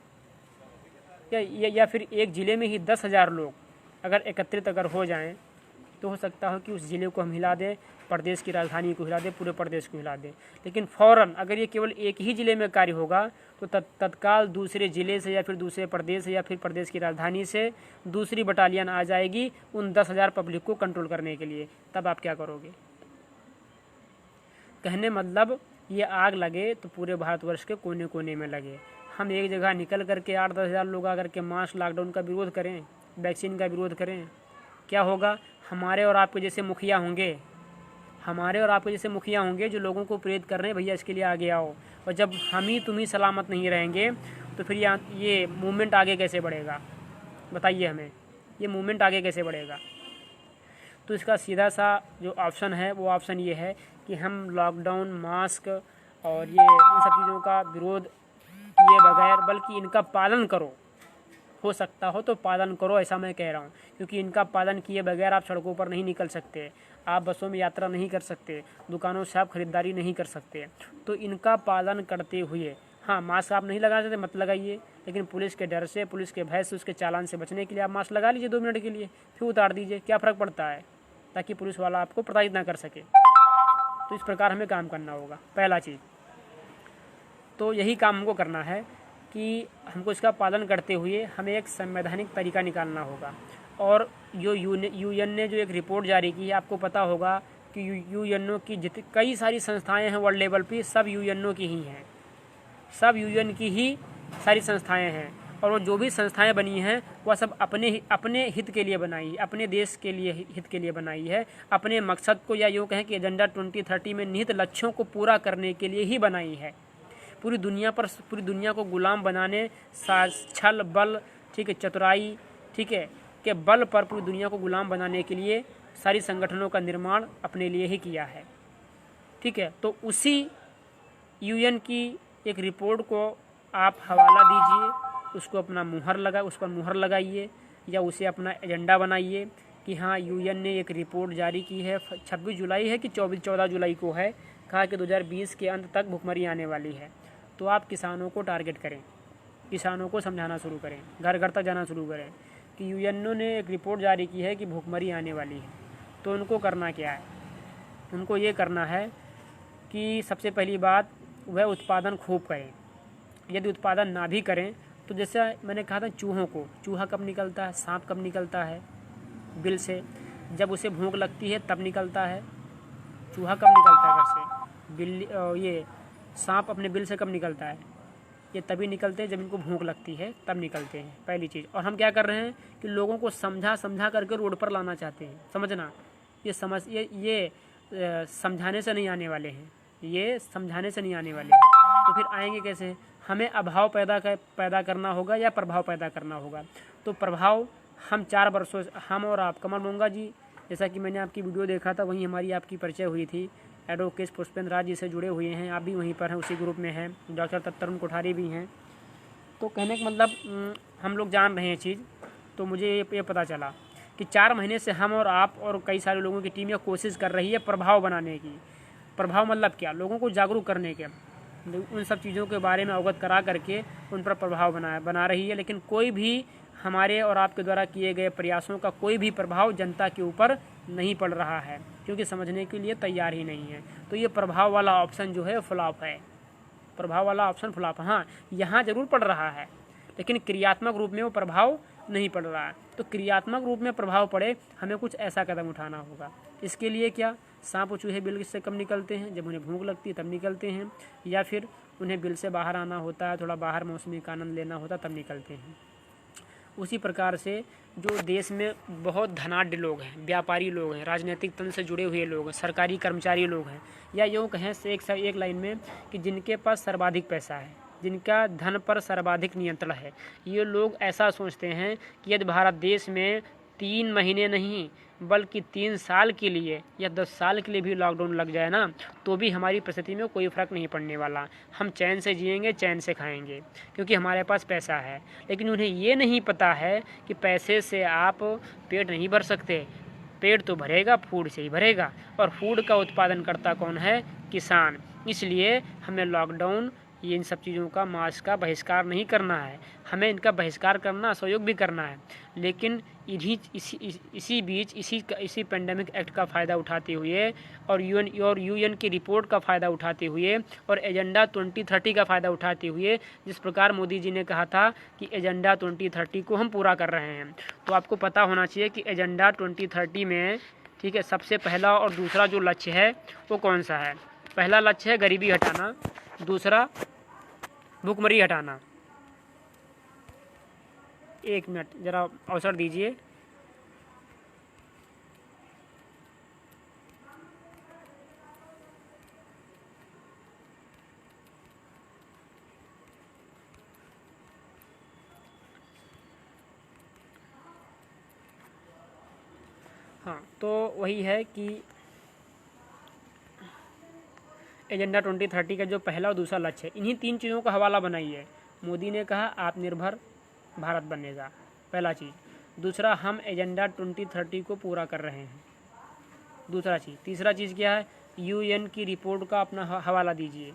या फिर एक ज़िले में ही 10,000 लोग अगर एकत्रित अगर हो जाएं, तो हो सकता हो कि उस ज़िले को हम हिला दें, प्रदेश की राजधानी को हिला दें, पूरे प्रदेश को हिला दें। लेकिन फ़ौरन अगर ये केवल एक ही ज़िले में कार्य होगा तो तत्काल दूसरे ज़िले से या फिर दूसरे प्रदेश से या फिर प्रदेश की राजधानी से दूसरी बटालियन आ जाएगी उन 10,000 पब्लिक को कंट्रोल करने के लिए। तब आप क्या करोगे? कहने मतलब ये आग लगे तो पूरे भारतवर्ष के कोने कोने में लगे। हम एक जगह निकल करके 8-10 हज़ार लोग आकर के मास्क, लॉकडाउन का विरोध करें, वैक्सीन का विरोध करें, क्या होगा? हमारे और आपके जैसे मुखिया होंगे, जो लोगों को प्रेरित कर रहे हैं, भैया इसके लिए आगे आओ। और जब हम ही तुम ही सलामत नहीं रहेंगे तो फिर ये मूवमेंट आगे कैसे बढ़ेगा? बताइए हमें, ये मूवमेंट आगे कैसे बढ़ेगा? तो इसका सीधा सा जो ऑप्शन है वो ऑप्शन ये है कि हम लॉकडाउन, मास्क और ये इन सब चीज़ों का विरोध किए बगैर, बल्कि इनका पालन करो, हो सकता हो तो पालन करो, ऐसा मैं कह रहा हूँ। क्योंकि इनका पालन किए बगैर आप सड़कों पर नहीं निकल सकते, आप बसों में यात्रा नहीं कर सकते, दुकानों से आप खरीदारी नहीं कर सकते। तो इनका पालन करते हुए, हाँ मास्क आप नहीं लगा सकते मत लगाइए, लेकिन पुलिस के डर से, पुलिस के भय से, उसके चालान से बचने के लिए आप मास्क लगा लीजिए 2 मिनट के लिए, फिर उतार दीजिए, क्या फ़र्क पड़ता है, ताकि पुलिस वाला आपको प्रताड़ित ना कर सके। तो इस प्रकार हमें काम करना होगा। पहला चीज़ तो यही काम हमको करना है कि हमको इसका पालन करते हुए हमें एक संवैधानिक तरीका निकालना होगा। और जो यूएन ने जो एक रिपोर्ट जारी की है, आपको पता होगा कि यूएनओ की कई सारी संस्थाएं हैं वर्ल्ड लेवल पे, सब यूएनओ की ही हैं, सब यूएन की ही सारी संस्थाएं हैं। और वो जो भी संस्थाएं बनी हैं वह सब अपने हित के लिए बनाई, अपने देश के लिए हित के लिए बनाई है, अपने मकसद को, या यूँ कहें कि एजेंडा 2030 में निहित लक्ष्यों को पूरा करने के लिए ही बनाई है। पूरी दुनिया को गुलाम बनाने, छल बल, ठीक है, चतुराई, ठीक है, के बल पर पूरी दुनिया को गुलाम बनाने के लिए सारी संगठनों का निर्माण अपने लिए ही किया है, ठीक है। तो उसी यूएन की एक रिपोर्ट को आप हवाला दीजिए, उसको अपना उस पर मुहर लगाइए, या उसे अपना एजेंडा बनाइए कि हाँ यूएन ने एक रिपोर्ट जारी की है, 26 जुलाई है कि 14 जुलाई को है, कहा कि 2020 के अंत तक भुखमरी आने वाली है। तो आप किसानों को टारगेट करें, किसानों को समझाना शुरू करें, घर घर तक जाना शुरू करें कि यूएनओ ने एक रिपोर्ट जारी की है कि भुखमरी आने वाली है। तो उनको करना क्या है? उनको ये करना है कि सबसे पहली बात वह उत्पादन खूब करें। यदि उत्पादन ना भी करें तो जैसे मैंने कहा था, चूहा कब निकलता है, सांप कब निकलता है बिल से? जब उसे भूख लगती है तब निकलता है। चूहा कब निकलता है घर से? बिल्ली, ये सांप अपने बिल से कब निकलता है? ये तभी निकलते हैं जब इनको भूख लगती है, तब निकलते हैं, पहली चीज़। और हम क्या कर रहे हैं कि लोगों को समझा करके रोड पर लाना चाहते हैं। समझना, ये समझाने से नहीं आने वाले हैं, ये समझाने से नहीं आने वाले हैं। तो फिर आएंगे कैसे? हमें अभाव पैदा करना होगा या प्रभाव पैदा करना होगा। तो प्रभाव हम 4 वर्षों से, हम और आप, कमल मोंगा जी, जैसा कि मैंने आपकी वीडियो देखा था वहीं हमारी आपकी परिचय हुई थी, एडवोकेट पुष्पेंद्र राज जी से जुड़े हुए हैं, आप भी वहीं पर हैं, उसी ग्रुप में हैं, डॉक्टर तरुण कोठारी भी हैं। तो कहने का मतलब हम लोग जान रहे हैं चीज़। तो मुझे ये पता चला कि 4 महीने से हम और आप और कई सारे लोगों की टीम ये कोशिश कर रही है प्रभाव बनाने की। प्रभाव मतलब क्या? लोगों को जागरूक करने के, उन सब चीज़ों के बारे में अवगत करा करके उन पर प्रभाव बना रही है। लेकिन कोई भी हमारे और आपके द्वारा किए गए प्रयासों का कोई भी प्रभाव जनता के ऊपर नहीं पड़ रहा है, क्योंकि समझने के लिए तैयार ही नहीं है। तो ये प्रभाव वाला ऑप्शन जो है फ्लॉप है, प्रभाव वाला ऑप्शन फ्लॉप। हाँ, यहाँ जरूर पड़ रहा है, लेकिन क्रियात्मक रूप में वो प्रभाव नहीं पड़ रहा है। तो क्रियात्मक रूप में प्रभाव पड़े, हमें कुछ ऐसा कदम उठाना होगा। इसके लिए क्या? सांप और चूहे बिल से कम निकलते हैं, जब उन्हें भूख लगती है तब निकलते हैं, या फिर उन्हें बिल से बाहर आना होता है, थोड़ा बाहर मौसमी का आनंद लेना होता है, तब निकलते हैं। उसी प्रकार से जो देश में बहुत धनाढ्य लोग हैं, व्यापारी लोग हैं, राजनीतिक तंत्र से जुड़े हुए लोग हैं, सरकारी कर्मचारी लोग हैं, या यूँ कहें से एक लाइन में कि जिनके पास सर्वाधिक पैसा है, जिनका धन पर सर्वाधिक नियंत्रण है, ये लोग ऐसा सोचते हैं कि यदि भारत देश में 3 महीने नहीं बल्कि 3 साल के लिए या 10 साल के लिए भी लॉकडाउन लग जाए ना, तो भी हमारी परिस्थिति में कोई फ़र्क नहीं पड़ने वाला। हम चैन से जिएंगे, चैन से खाएंगे, क्योंकि हमारे पास पैसा है। लेकिन उन्हें ये नहीं पता है कि पैसे से आप पेट नहीं भर सकते। पेट तो भरेगा, फूड से ही भरेगा, और फूड का उत्पादन करता कौन है? किसान। इसलिए हमें लॉकडाउन, ये इन सब चीज़ों का, मास्क का बहिष्कार नहीं करना है, हमें इनका बहिष्कार करना, सहयोग भी करना है। लेकिन इसी बीच इसी पेंडेमिक एक्ट का फ़ायदा उठाते हुए और यूएन की रिपोर्ट का फ़ायदा उठाते हुए और एजेंडा 2030 का फ़ायदा उठाते हुए, जिस प्रकार मोदी जी ने कहा था कि एजेंडा 2030 को हम पूरा कर रहे हैं, तो आपको पता होना चाहिए कि एजेंडा 2030 में, ठीक है, सबसे पहला और दूसरा जो लक्ष्य है वो कौन सा है? पहला लक्ष्य है गरीबी हटाना, दूसरा भूखमरी हटाना। 1 मिनट ज़रा अवसर दीजिए। हाँ, तो वही है कि एजेंडा 2030 का जो पहला और दूसरा लक्ष्य है, इन्हीं 3 चीज़ों का हवाला बनाइए। मोदी ने कहा आत्मनिर्भर भारत बनेगा, पहला चीज़। दूसरा, हम एजेंडा 2030 को पूरा कर रहे हैं, दूसरा चीज़। तीसरा चीज़ क्या है? यूएन की रिपोर्ट का अपना हवाला दीजिए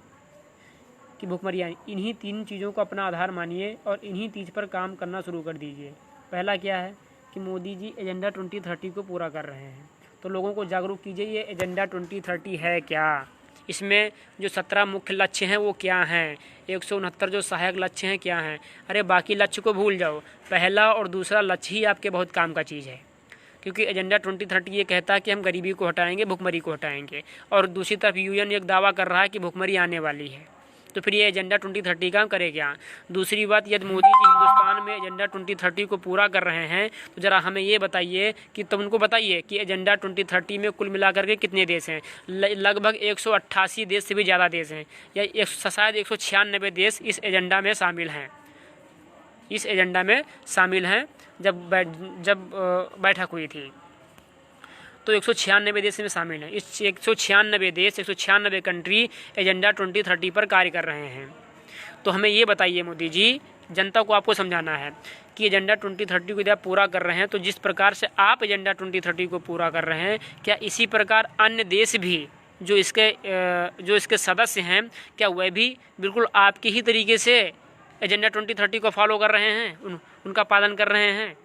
कि भूखमरी। इन्हीं 3 चीज़ों को अपना आधार मानिए और इन्हीं चीज़ पर काम करना शुरू कर दीजिए। पहला क्या है कि मोदी जी एजेंडा 2030 को पूरा कर रहे हैं, तो लोगों को जागरूक कीजिए ये एजेंडा 2030 है क्या, इसमें जो 17 मुख्य लक्ष्य हैं वो क्या हैं, 169 जो सहायक लक्ष्य हैं क्या हैं। अरे बाकी लक्ष्य को भूल जाओ, पहला और दूसरा लक्ष्य ही आपके बहुत काम का चीज़ है, क्योंकि एजेंडा 2030 ये कहता है कि हम गरीबी को हटाएंगे, भुखमरी को हटाएंगे, और दूसरी तरफ यूएन एक दावा कर रहा है कि भुखमरी आने वाली है। तो फिर ये एजेंडा 2030 का करे क्या? दूसरी बात, यदि मोदी जी हिंदुस्तान में एजेंडा 2030 को पूरा कर रहे हैं, तो ज़रा हमें ये बताइए कि तुम उनको बताइए कि एजेंडा 2030 में कुल मिलाकर के कितने देश हैं? लगभग 188 देश से भी ज़्यादा देश हैं, या शायद 196 देश इस एजेंडा में शामिल हैं, इस एजेंडा में शामिल हैं। जब बैठक हुई थी तो 196 देश में शामिल हैं। इस 196 देश, 196 कंट्री एजेंडा 2030 पर कार्य कर रहे हैं। तो हमें ये बताइए मोदी जी, जनता को आपको समझाना है कि एजेंडा 2030 को यदि आप पूरा कर रहे हैं, तो जिस प्रकार से आप एजेंडा 2030 को पूरा कर रहे हैं, क्या इसी प्रकार अन्य देश भी जो इसके सदस्य हैं, क्या वह भी बिल्कुल आपके ही तरीके से एजेंडा 2030 को फॉलो कर रहे हैं, उनका पालन कर रहे हैं,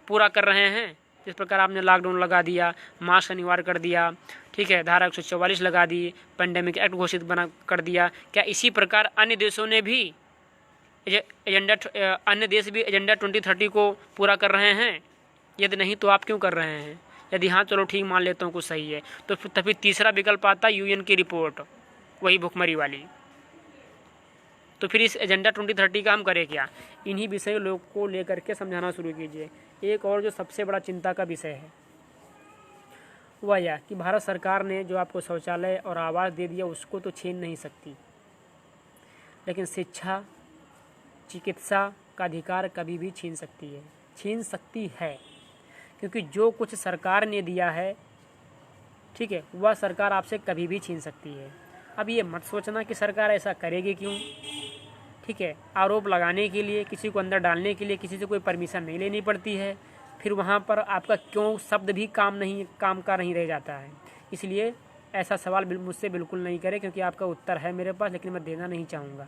पूरा कर रहे हैं? जिस प्रकार आपने लॉकडाउन लगा दिया, मास्क अनिवार्य कर दिया, ठीक है, धारा 144 लगा दी, पेंडेमिक एक्ट घोषित कर दिया, क्या इसी प्रकार अन्य देशों ने भी अन्य देश भी एजेंडा 2030 को पूरा कर रहे हैं? यदि नहीं तो आप क्यों कर रहे हैं? यदि हाँ, चलो ठीक, मान लेता हूँ कुछ सही है, तो फिर तीसरा विकल्प आता है यूएन की रिपोर्ट, वही भुखमरी वाली। तो फिर इस एजेंडा 2030 का हम करें क्या? इन्हीं विषय लोग को लेकर के समझाना शुरू कीजिए। एक और जो सबसे बड़ा चिंता का विषय है वह यह कि भारत सरकार ने जो आपको शौचालय और आवास दे दिया, उसको तो छीन नहीं सकती, लेकिन शिक्षा, चिकित्सा का अधिकार कभी भी छीन सकती है, क्योंकि जो कुछ सरकार ने दिया है, ठीक है, वह सरकार आपसे कभी भी छीन सकती है। अब ये मत सोचना कि सरकार ऐसा करेगी क्यों, ठीक है। आरोप लगाने के लिए, किसी को अंदर डालने के लिए किसी से कोई परमिशन नहीं लेनी पड़ती है, फिर वहाँ पर आपका क्यों शब्द भी काम का नहीं रह जाता है। इसलिए ऐसा सवाल मुझसे बिल्कुल नहीं करें, क्योंकि आपका उत्तर है मेरे पास, लेकिन मैं देना नहीं चाहूँगा,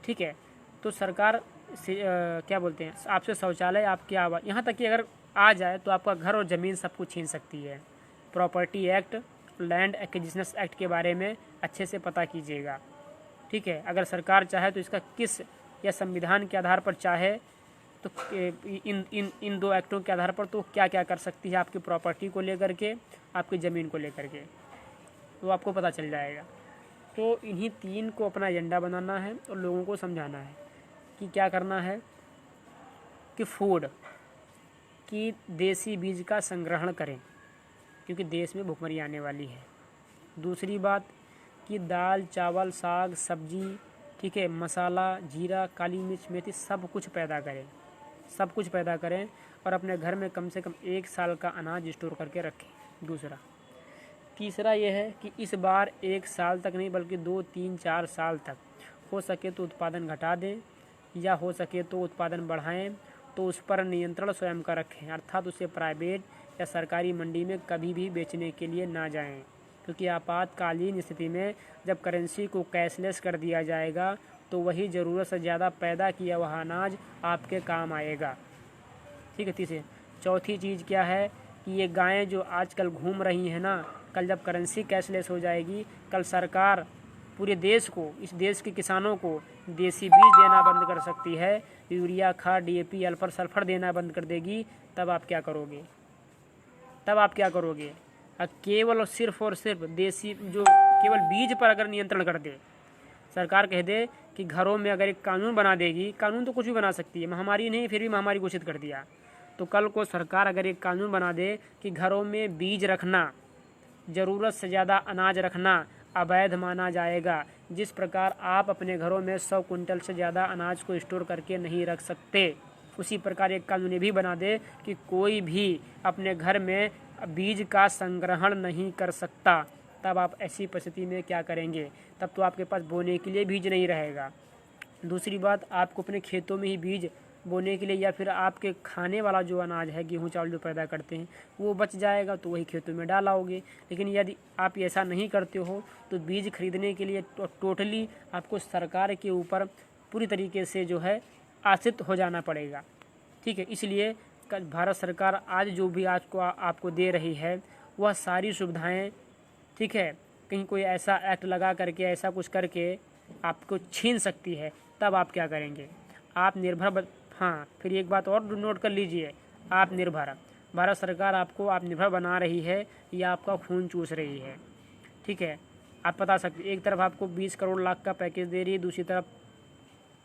ठीक है। तो सरकार से क्या बोलते हैं, आपसे शौचालय, आपकी आवाज़, यहाँ तक कि अगर आ जाए तो आपका घर और ज़मीन सब कुछ छीन सकती है। Property act, land acquisitions act के बारे में अच्छे से पता कीजिएगा, ठीक है। अगर सरकार चाहे तो इसका किस या संविधान के आधार पर चाहे तो इन दो एक्टों के आधार पर तो क्या क्या कर सकती है आपकी प्रॉपर्टी को लेकर के, आपकी ज़मीन को लेकर के, तो आपको पता चल जाएगा। तो इन्हीं तीन को अपना एजेंडा बनाना है और लोगों को समझाना है कि क्या करना है, कि फूड की देसी बीज का संग्रहण करें, क्योंकि देश में भुखमरी आने वाली है। दूसरी बात कि दाल, चावल, साग, सब्जी, ठीक है, मसाला, जीरा, काली मिर्च, मेथी, सब कुछ पैदा करें और अपने घर में कम से कम 1 साल का अनाज स्टोर करके रखें। तीसरा यह है कि इस बार 1 साल तक नहीं बल्कि 2, 3, 4 साल तक हो सके तो उत्पादन घटा दें, या हो सके तो उत्पादन बढ़ाएं, तो उस पर नियंत्रण स्वयं का रखें, अर्थात उसे प्राइवेट या सरकारी मंडी में कभी भी बेचने के लिए ना जाएं, क्योंकि आपातकालीन स्थिति में जब करेंसी को कैशलेस कर दिया जाएगा तो वही ज़रूरत से ज़्यादा पैदा किया हुआ अनाज आपके काम आएगा, ठीक है। तीसरी चौथी चीज़ क्या है कि ये गायें जो आजकल घूम रही हैं ना, कल जब करेंसी कैशलेस हो जाएगी, कल सरकार पूरे देश को, इस देश के किसानों को देसी बीज देना बंद कर सकती है, यूरिया खाद, DAP, अल्फर सल्फर देना बंद कर देगी। तब आप क्या करोगे? केवल और सिर्फ देसी, जो केवल बीज पर अगर नियंत्रण कर दे, सरकार कह दे कि घरों में अगर एक कानून बना देगी, कानून तो कुछ भी बना सकती है, महामारी नहीं, फिर भी महामारी घोषित कर दिया, तो कल को सरकार अगर एक कानून बना दे कि घरों में बीज रखना, ज़रूरत से ज़्यादा अनाज रखना अवैध माना जाएगा। जिस प्रकार आप अपने घरों में 100 कुंटल से ज़्यादा अनाज को स्टोर करके नहीं रख सकते, उसी प्रकार एक कानून भी बना दे कि कोई भी अपने घर में बीज का संग्रहण नहीं कर सकता। तब आप ऐसी परिस्थिति में क्या करेंगे? तब तो आपके पास बोने के लिए बीज नहीं रहेगा। दूसरी बात, आपको अपने खेतों में ही बीज बोने के लिए या फिर आपके खाने वाला जो अनाज है, गेहूँ चावल जो पैदा करते हैं, वो बच जाएगा तो वही खेतों में डालाओगे। लेकिन यदि आप ऐसा नहीं करते हो तो बीज खरीदने के लिए टोटली आपको सरकार के ऊपर पूरी तरीके से जो है आश्रित हो जाना पड़ेगा, ठीक है। इसलिए भारत सरकार आज जो भी आपको दे रही है वह सारी सुविधाएं, ठीक है, कहीं कोई ऐसा एक्ट लगा करके, ऐसा कुछ करके आपको छीन सकती है। तब आप क्या करेंगे? आप निर्भर, हाँ, फिर एक बात और नोट कर लीजिए, आप निर्भर, भारत सरकार आपको आप निर्भर बना रही है या आपका खून चूस रही है, ठीक है। आप बता सकते, एक तरफ आपको 20 करोड़ लाख का पैकेज दे रही है, दूसरी तरफ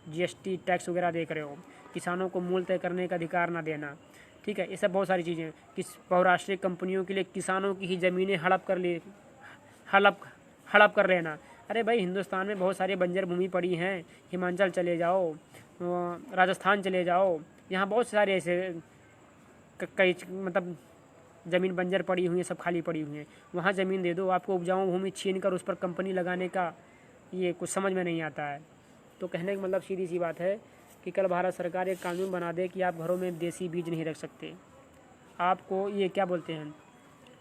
GST टैक्स वगैरह देख रहे हो, किसानों को मूल्य तय करने का अधिकार ना देना, ठीक है। ये सब बहुत सारी चीज़ें, बहुराष्ट्रीय कंपनियों के लिए किसानों की ही ज़मीनें हड़प कर लेना। अरे भाई, हिंदुस्तान में बहुत सारी बंजर भूमि पड़ी हैं, हिमाचल चले जाओ, राजस्थान चले जाओ, यहाँ बहुत सारे ऐसे कई मतलब ज़मीन बंजर पड़ी हुई है, सब खाली पड़ी हुई हैं, वहाँ ज़मीन दे दो। आपको उपजाऊ भूमि छीन कर उस पर कंपनी लगाने का ये कुछ समझ में नहीं आता है। तो कहने का मतलब सीधी सी बात है कि कल भारत सरकार एक कानून बना दे कि आप घरों में देसी बीज नहीं रख सकते। आपको ये क्या बोलते हैं,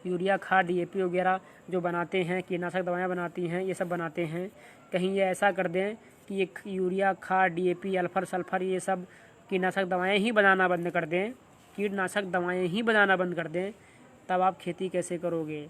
यूरिया खाद, DAP वगैरह जो बनाते हैं, कीटनाशक दवाएं बनाती हैं, ये सब बनाते हैं, कहीं ये ऐसा कर दें कि ये यूरिया खाद, DAP, अल्फर सल्फर, ये सब कीटनाशक दवाएं ही बनाना बंद कर दें, तब आप खेती कैसे करोगे?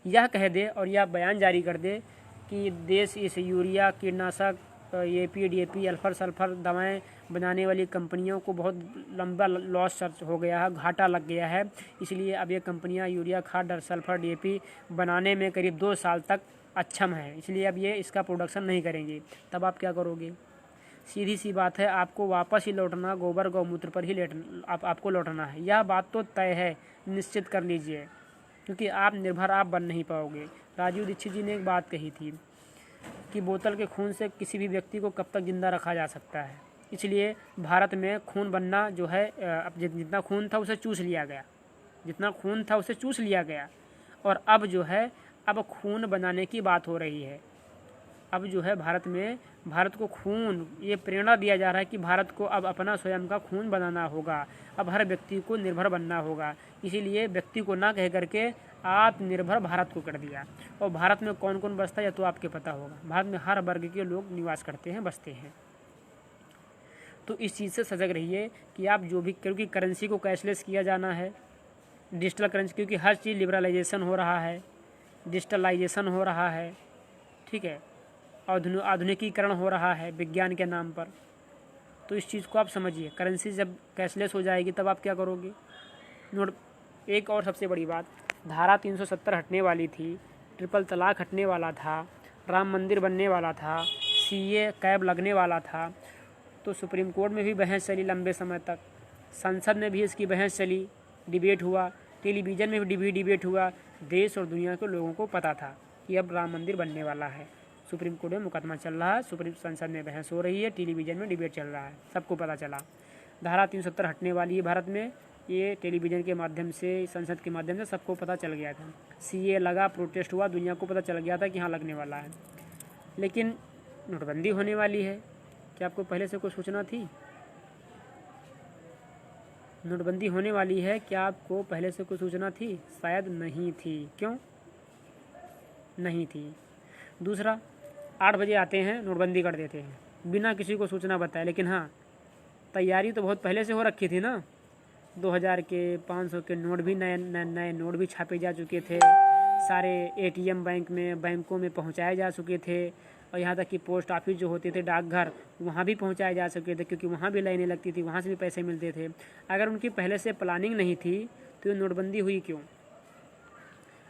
यह कह दे और यह बयान जारी कर दे कि देश इस यूरिया, कीटनाशक, AP, DAP, अल्फर सल्फर दवाएं बनाने वाली कंपनियों को बहुत लंबा लॉस हो गया है, घाटा लग गया है, इसलिए अब ये कंपनियां यूरिया खाद, सल्फर, DAP बनाने में करीब 2 साल तक अक्षम है, इसलिए अब ये इसका प्रोडक्शन नहीं करेंगी। तब आप क्या करोगे? सीधी सी बात है, आपको वापस ही लौटना, गोबर गौमूत्र पर ही आपको लौटना है। यह बात तो तय है, निश्चित कर लीजिए, क्योंकि आप निर्भर आप बन नहीं पाओगे। राजीव दीक्षित जी ने एक बात कही थी कि बोतल के खून से किसी भी व्यक्ति को कब तक ज़िंदा रखा जा सकता है। इसलिए भारत में खून बनना जो है अब जितना खून था उसे चूस लिया गया, जितना खून था उसे चूस लिया गया। और अब जो है अब खून बनाने की बात हो रही है। अब जो है भारत को खून, ये प्रेरणा दिया जा रहा है कि भारत को अब अपना स्वयं का खून बनाना होगा। अब हर व्यक्ति को निर्भर बनना होगा। इसीलिए व्यक्ति को ना कह करके आत्मनिर्भर भारत को कर दिया। और भारत में कौन कौन बसता है यह तो आपके पता होगा। भारत में हर वर्ग के लोग निवास करते हैं, बसते हैं। तो इस चीज़ से सजग रहिए कि आप जो भी, क्योंकि करेंसी को कैशलेस किया जाना है, डिजिटल करेंसी, क्योंकि हर चीज़ लिबरलाइजेशन हो रहा है, डिजिटलाइजेशन हो रहा है, ठीक है, आधुनिकीकरण हो रहा है विज्ञान के नाम पर। तो इस चीज़ को आप समझिए। करेंसी जब कैशलेस हो जाएगी तब आप क्या करोगे? एक और सबसे बड़ी बात, धारा 370 हटने वाली थी, ट्रिपल तलाक हटने वाला था, राम मंदिर बनने वाला था, सीए कैब लगने वाला था। तो सुप्रीम कोर्ट में भी बहस चली लंबे समय तक, संसद में भी इसकी बहस चली, डिबेट हुआ, टेलीविज़न में भी डिबेट हुआ। देश और दुनिया के लोगों को पता था कि अब राम मंदिर बनने वाला है। सुप्रीम कोर्ट में मुकदमा चल रहा है, सुप्रीम संसद में बहस हो रही है, टेलीविज़न में डिबेट चल रहा है, सबको पता चला। धारा 370 हटने वाली है भारत में, ये टेलीविज़न के माध्यम से, संसद के माध्यम से सबको पता चल गया था। सीए लगा, प्रोटेस्ट हुआ, दुनिया को पता चल गया था कि हाँ लगने वाला है। लेकिन नोटबंदी होने वाली है, क्या आपको पहले से कोई सूचना थी? नोटबंदी होने वाली है, क्या आपको पहले से कोई सूचना थी? शायद नहीं थी। क्यों नहीं थी? दूसरा, 8 बजे आते हैं, नोटबंदी कर देते हैं बिना किसी को सूचना बताए। लेकिन हाँ, तैयारी तो बहुत पहले से हो रखी थी ना। 2000 के, 500 के नोट भी, नए नोट भी छापे जा चुके थे, सारे एटीएम बैंकों में पहुंचाए जा चुके थे, और यहाँ तक कि पोस्ट ऑफिस जो होते थे, डाकघर, वहाँ भी पहुँचाए जा चुके थे, क्योंकि वहाँ भी लाइनें लगती थी, वहाँ से भी पैसे मिलते थे। अगर उनकी पहले से प्लानिंग नहीं थी तो ये नोटबंदी हुई क्यों?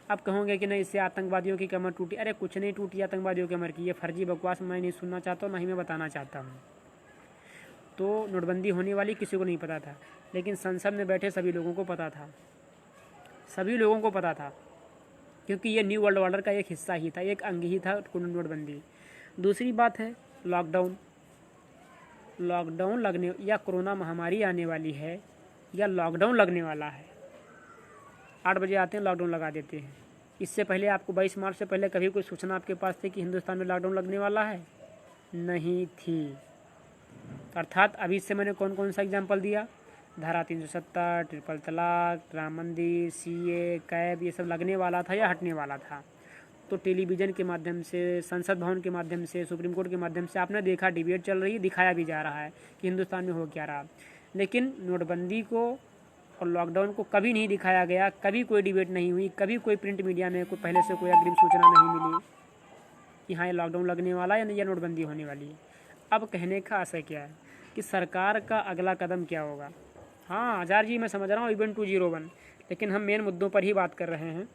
अब कहोगे कि नहीं, इससे आतंकवादियों की कमर टूटी। अरे कुछ नहीं टूटी आतंकवादियों की कमर की, ये फर्जी बकवास मैं नहीं सुनना चाहता हूँ, ना ही मैं बताना चाहता हूँ। तो नोटबंदी होने वाली किसी को नहीं पता था, लेकिन संसद में बैठे सभी लोगों को पता था, सभी लोगों को पता था, क्योंकि ये न्यू वर्ल्ड ऑर्डर का एक हिस्सा ही था, एक अंग ही था नोटबंदी। दूसरी बात है लॉकडाउन लगने, या कोरोना महामारी आने वाली है, या लॉकडाउन लगने वाला है। 8 बजे आते हैं, लॉकडाउन लगा देते हैं। इससे पहले आपको 22 मार्च से पहले कभी कोई सूचना आपके पास थी कि हिंदुस्तान में लॉकडाउन लगने वाला है? नहीं थी। अर्थात अभी से मैंने कौन कौन सा एग्जाम्पल दिया? धारा 370, ट्रिपल तलाक, राम मंदिर, सीए, कैब, ये सब लगने वाला था या हटने वाला था। तो टेलीविज़न के माध्यम से, संसद भवन के माध्यम से, सुप्रीम कोर्ट के माध्यम से आपने देखा, डिबेट चल रही है, दिखाया भी जा रहा है कि हिंदुस्तान में हो क्या रहा। लेकिन नोटबंदी को और लॉकडाउन को कभी नहीं दिखाया गया, कभी कोई डिबेट नहीं हुई, कभी कोई प्रिंट मीडिया में कोई पहले से कोई अग्रिम सूचना नहीं मिली कि हाँ ये लॉकडाउन लगने वाला है या नोटबंदी होने वाली है। अब कहने का आशय क्या है कि सरकार का अगला कदम क्या होगा? हाँ आचार्य जी, मैं समझ रहा हूँ इवेंट 201, लेकिन हम मेन मुद्दों पर ही बात कर रहे हैं।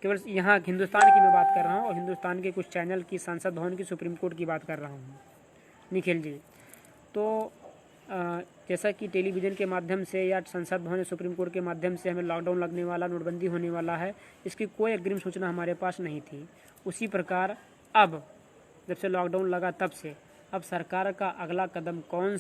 केवल यहाँ हिंदुस्तान की मैं बात कर रहा हूँ, और हिंदुस्तान के कुछ चैनल की, संसद भवन की, सुप्रीम कोर्ट की बात कर रहा हूँ निखिल जी। तो जैसा कि टेलीविज़न के माध्यम से या संसद भवन या सुप्रीम कोर्ट के माध्यम से हमें लॉकडाउन लगने वाला, नोटबंदी होने वाला है, इसकी कोई अग्रिम सूचना हमारे पास नहीं थी। उसी प्रकार अब जब से लॉकडाउन लगा तब से अब सरकार का अगला कदम कौन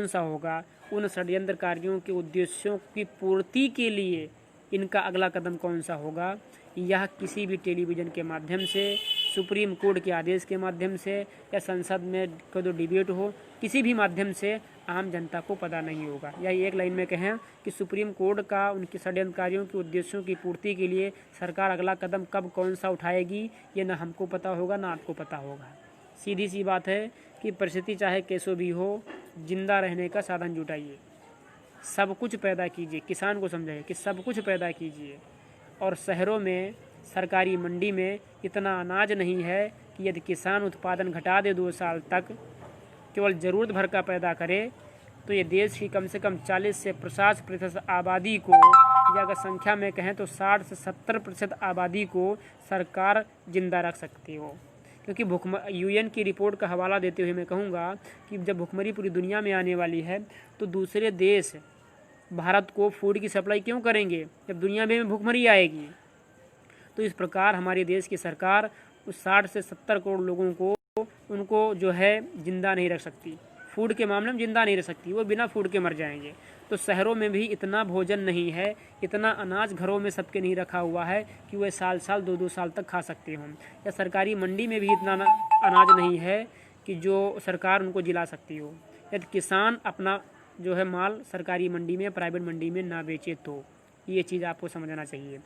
सा होगा, उन षड्यंत्रकारियों के उद्देश्यों की पूर्ति के लिए इनका अगला कदम कौन सा होगा, यह किसी भी टेलीविज़न के माध्यम से, सुप्रीम कोर्ट के आदेश के माध्यम से, या संसद में कोई डिबेट हो, किसी भी माध्यम से आम जनता को पता नहीं होगा। या एक लाइन में कहें कि सुप्रीम कोर्ट का उनके षड्यंत्रकारियों के उद्देश्यों की पूर्ति के लिए सरकार अगला कदम कब कौन सा उठाएगी, ये ना हमको पता होगा ना आपको पता होगा। सीधी सी बात है कि परिस्थिति चाहे कैसो भी हो, जिंदा रहने का साधन जुटाइए, सब कुछ पैदा कीजिए। किसान को समझाइए कि सब कुछ पैदा कीजिए। और शहरों में सरकारी मंडी में इतना अनाज नहीं है कि यदि किसान उत्पादन घटा दे 2 साल तक, केवल ज़रूरत भर का पैदा करे, तो ये देश की कम से कम 40 से 50% आबादी को, या अगर संख्या में कहें तो 60 से 70% आबादी को सरकार जिंदा रख सकती हो। क्योंकि यूएन की रिपोर्ट का हवाला देते हुए मैं कहूँगा कि जब भुखमरी पूरी दुनिया में आने वाली है, तो दूसरे देश भारत को फूड की सप्लाई क्यों करेंगे जब दुनिया में भुखमरी आएगी? तो इस प्रकार हमारे देश की सरकार उस 60 से 70 करोड़ लोगों को उनको जो है जिंदा नहीं रख सकती, फूड के मामले में जिंदा नहीं रह सकती, वो बिना फूड के मर जाएंगे। तो शहरों में भी इतना भोजन नहीं है, इतना अनाज घरों में सबके नहीं रखा हुआ है कि वह साल साल 2-2 साल तक खा सकते हों, या सरकारी मंडी में भी इतना अनाज नहीं है कि जो सरकार उनको जिला सकती हो, यदि किसान अपना जो है माल सरकारी मंडी में, प्राइवेट मंडी में ना बेचे तो ये चीज़ आपको समझना चाहिए।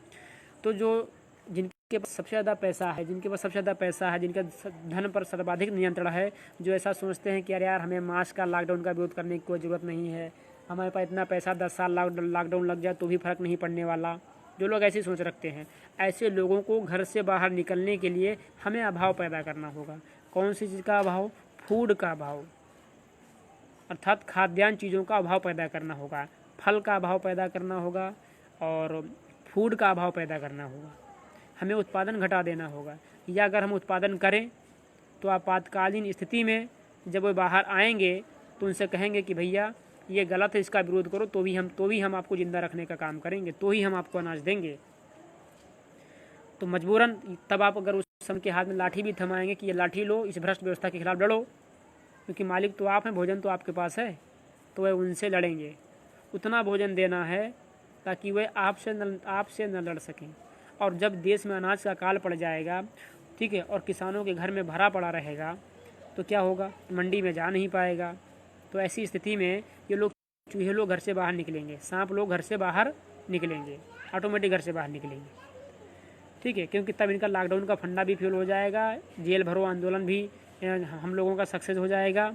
तो जो जिनके पास सबसे ज़्यादा पैसा है, जिनका धन पर सर्वाधिक नियंत्रण है, जो ऐसा सोचते हैं कि यार हमें मास्क का, लॉकडाउन का विरोध करने की कोई ज़रूरत नहीं है, हमारे पास इतना पैसा 10 साल लॉकडाउन लग जाए तो भी फ़र्क नहीं पड़ने वाला, जो लोग ऐसी सोच रखते हैं, ऐसे लोगों को घर से बाहर निकलने के लिए हमें अभाव पैदा करना होगा। कौन सी चीज़ का अभाव? फूड का अभाव, अर्थात खाद्यान्न चीज़ों का अभाव पैदा करना होगा, फल का अभाव पैदा करना होगा और फूड का अभाव पैदा करना होगा। हमें उत्पादन घटा देना होगा, या अगर हम उत्पादन करें तो आपातकालीन स्थिति में जब वो बाहर आएंगे तो उनसे कहेंगे कि भैया ये गलत है, इसका विरोध करो, तो भी हम आपको ज़िंदा रखने का काम करेंगे, तो ही हम आपको अनाज देंगे। तो मजबूरन तब आप अगर उस समय के हाथ में लाठी भी थमाएंगे कि ये लाठी लो, इस भ्रष्ट व्यवस्था के खिलाफ लड़ो, क्योंकि मालिक तो आप हैं, भोजन तो आपके पास है, तो वह उनसे लड़ेंगे। उतना भोजन देना है ताकि वह आपसे न लड़ सकें। और जब देश में अनाज का अकाल पड़ जाएगा, ठीक है, और किसानों के घर में भरा पड़ा रहेगा, तो क्या होगा? मंडी में जा नहीं पाएगा। तो ऐसी स्थिति में चूहे लोग घर से बाहर निकलेंगे, सांप लोग घर से बाहर निकलेंगे, ऑटोमेटिक घर से बाहर निकलेंगे, ठीक है, क्योंकि तब इनका लॉकडाउन का फंडा भी फेल हो जाएगा, जेल भरो आंदोलन भी हम लोगों का सक्सेस हो जाएगा,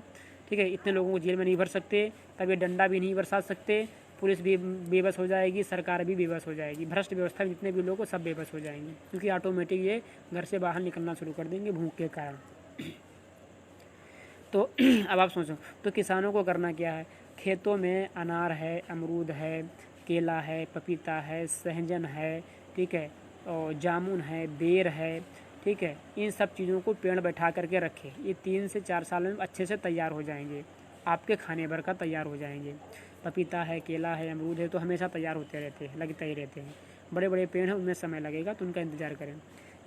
ठीक है। इतने लोगों को जेल में नहीं भर सकते, तब ये डंडा भी नहीं बरसा सकते, पुलिस भी बेबस हो जाएगी, सरकार भी बेबस हो जाएगी, भ्रष्ट व्यवस्था में जितने भी लोग हो सब बेबस हो जाएंगे, क्योंकि ऑटोमेटिक ये घर से बाहर निकलना शुरू कर देंगे भूख के कारण। तो अब आप सोचो, तो किसानों को करना क्या है? खेतों में अनार है, अमरूद है, केला है, पपीता है, सहजन है, ठीक है, और जामुन है, बेर है, ठीक है, इन सब चीज़ों को पेड़ बैठा करके रखें। ये 3 से 4 साल में अच्छे से तैयार हो जाएंगे, आपके खाने भर का तैयार हो जाएंगे। पपीता है, केला है, अमरूद है, तो हमेशा तैयार होते रहते हैं, लगते ही रहते हैं। बड़े बड़े पेड़ हैं, उनमें समय लगेगा, तो उनका इंतज़ार करें।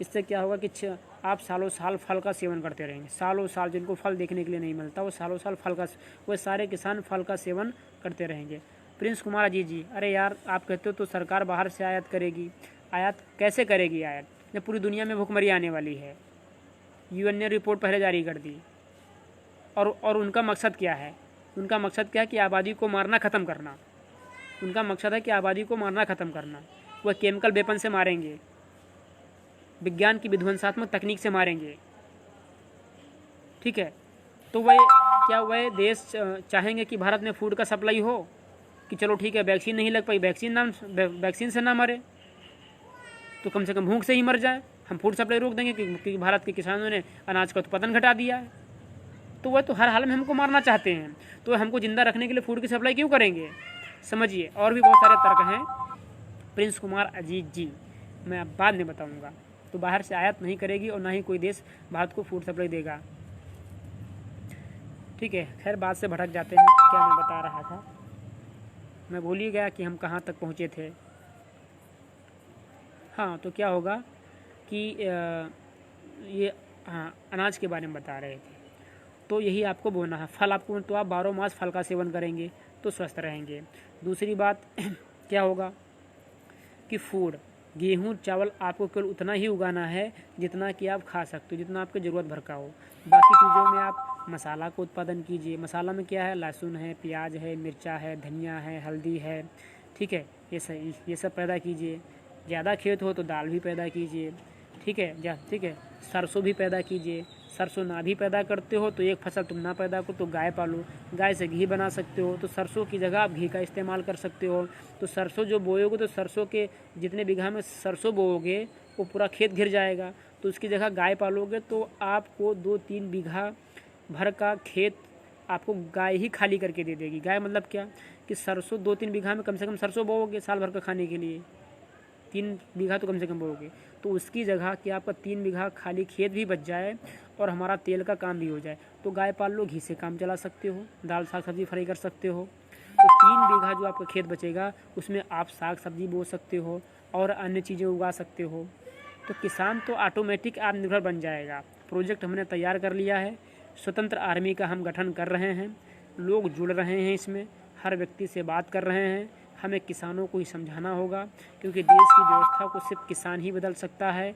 इससे क्या होगा कि आप सालों साल फल का सेवन करते रहेंगे, सालों साल। जिनको फल देखने के लिए नहीं मिलता वो सालों साल वो सारे किसान फल का सेवन करते रहेंगे। प्रिंस कुमार अजीत जी, अरे यार आप कहते हो तो सरकार बाहर से आयात करेगी, आयात कैसे करेगी? आयात जब पूरी दुनिया में भुखमरी आने वाली है, UN ने रिपोर्ट पहले जारी कर दी, और उनका मकसद क्या है? उनका मकसद क्या है? कि आबादी को मारना ख़त्म करना। उनका मकसद है कि आबादी को मारना ख़त्म करना। वह केमिकल वेपन से मारेंगे, विज्ञान की विध्वंसात्मक तकनीक से मारेंगे, ठीक है। तो वह देश चाहेंगे कि भारत में फूड का सप्लाई हो, कि चलो ठीक है वैक्सीन नहीं लग पाई, वैक्सीन से ना मरे, तो कम से कम भूख से ही मर जाए, हम फूड सप्लाई रोक देंगे क्योंकि भारत के किसानों ने अनाज का उत्पादन घटा दिया है। तो वह तो हर हाल में हमको मारना चाहते हैं, तो हमको ज़िंदा रखने के लिए फूड की सप्लाई क्यों करेंगे? समझिए, और भी बहुत सारे तर्क हैं प्रिंस कुमार अजीत जी, मैं अब बाद में बताऊंगा। तो बाहर से आयात नहीं करेगी और ना ही कोई देश भारत को फूड सप्लाई देगा, ठीक है। खैर बात से भटक जाते हैं, क्या मैं बता रहा था, मैं भूल ही गया कि हम कहाँ तक पहुँचे थे। हाँ, तो क्या होगा कि अनाज के बारे में बता रहे थे। तो यही आपको बोलना है, फल आपको, तो आप 12 मास फल का सेवन करेंगे तो स्वस्थ रहेंगे। दूसरी बात क्या होगा कि फूड, गेहूँ चावल आपको केवल उतना ही उगाना है जितना कि आप खा सकते हो, जितना आपकी ज़रूरत भर का हो। बाकी चीज़ों में आप मसाला का उत्पादन कीजिए। मसाला में क्या है? लहसुन है, प्याज है, मिर्चा है, धनिया है, हल्दी है, ठीक है, ये सब पैदा कीजिए। ज़्यादा खेत हो तो दाल भी पैदा कीजिए, ठीक है, ठीक है, सरसों भी पैदा कीजिए। सरसों ना भी पैदा करते हो तो एक फसल तुम ना पैदा करो तो गाय पालो, गाय से घी बना सकते हो, तो सरसों की जगह आप घी का इस्तेमाल कर सकते हो। तो सरसों जो बोओगे तो सरसों के जितने बीघा में सरसों बोओगे वो पूरा खेत घिर जाएगा, तो उसकी जगह गाय पालोगे तो आपको 2-3 बीघा भर का खेत आपको गाय ही खाली करके दे देगी। गाय मतलब क्या कि सरसों 2-3 बीघा में कम से कम सरसों बोओगे साल भर का खाने के लिए, 3 बीघा तो कम से कम बोओगे, तो उसकी जगह कि आपका 3 बीघा खाली खेत भी बच जाए और हमारा तेल का काम भी हो जाए, तो गाय पाल लो, घी से काम चला सकते हो, दाल साग सब्जी फ्राई कर सकते हो। तो 3 बीघा जो आपका खेत बचेगा उसमें आप साग सब्जी बो सकते हो और अन्य चीज़ें उगा सकते हो, तो किसान तो ऑटोमेटिक आत्मनिर्भर बन जाएगा। प्रोजेक्ट हमने तैयार कर लिया है, स्वतंत्र आर्मी का हम गठन कर रहे हैं, लोग जुड़ रहे हैं इसमें, हर व्यक्ति से बात कर रहे हैं। हमें किसानों को ही समझाना होगा, क्योंकि देश की व्यवस्था को सिर्फ किसान ही बदल सकता है।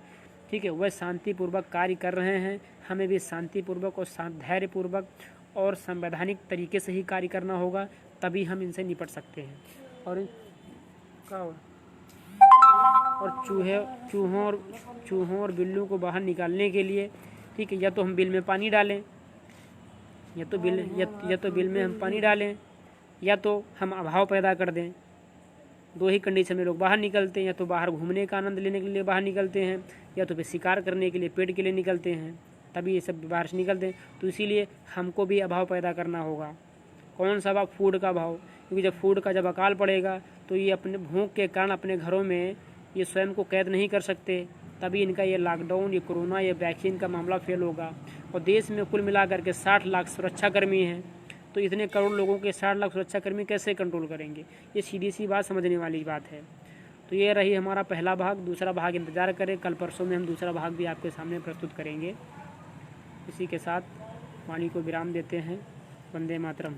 ठीक है, वह शांतिपूर्वक कार्य कर रहे हैं, हमें भी शांतिपूर्वक और धैर्यपूर्वक और संवैधानिक तरीके से ही कार्य करना होगा, तभी हम इनसे निपट सकते हैं। और चूहों और बिल्लियों को बाहर निकालने के लिए, ठीक है, या तो हम बिल में पानी डालें, या तो बिल में हम पानी डालें, या तो हम अभाव पैदा कर दें। दो ही कंडीशन में लोग बाहर निकलते हैं, या तो बाहर घूमने का आनंद लेने के लिए बाहर निकलते हैं, या तो फिर शिकार करने के लिए, पेट के लिए निकलते हैं, तभी ये सब बाहर से निकलते हैं। तो इसीलिए हमको भी अभाव पैदा करना होगा। कौन सा अभाव? फूड का अभाव, क्योंकि जब फूड का अकाल पड़ेगा तो ये अपने भूख के कारण अपने घरों में ये स्वयं को कैद नहीं कर सकते, तभी इनका ये लॉकडाउन, ये कोरोना, ये वैक्सीन का मामला फेल होगा। और देश में कुल मिलाकर के 60 लाख सुरक्षाकर्मी हैं, तो इतने करोड़ लोगों के 60 लाख सुरक्षाकर्मी कैसे कंट्रोल करेंगे? ये सीधी सी बात, समझने वाली बात है। तो ये रही हमारा पहला भाग। दूसरा भाग इंतज़ार करें, कल परसों में हम दूसरा भाग भी आपके सामने प्रस्तुत करेंगे। इसी के साथ वाणी को विराम देते हैं। वंदे मातरम।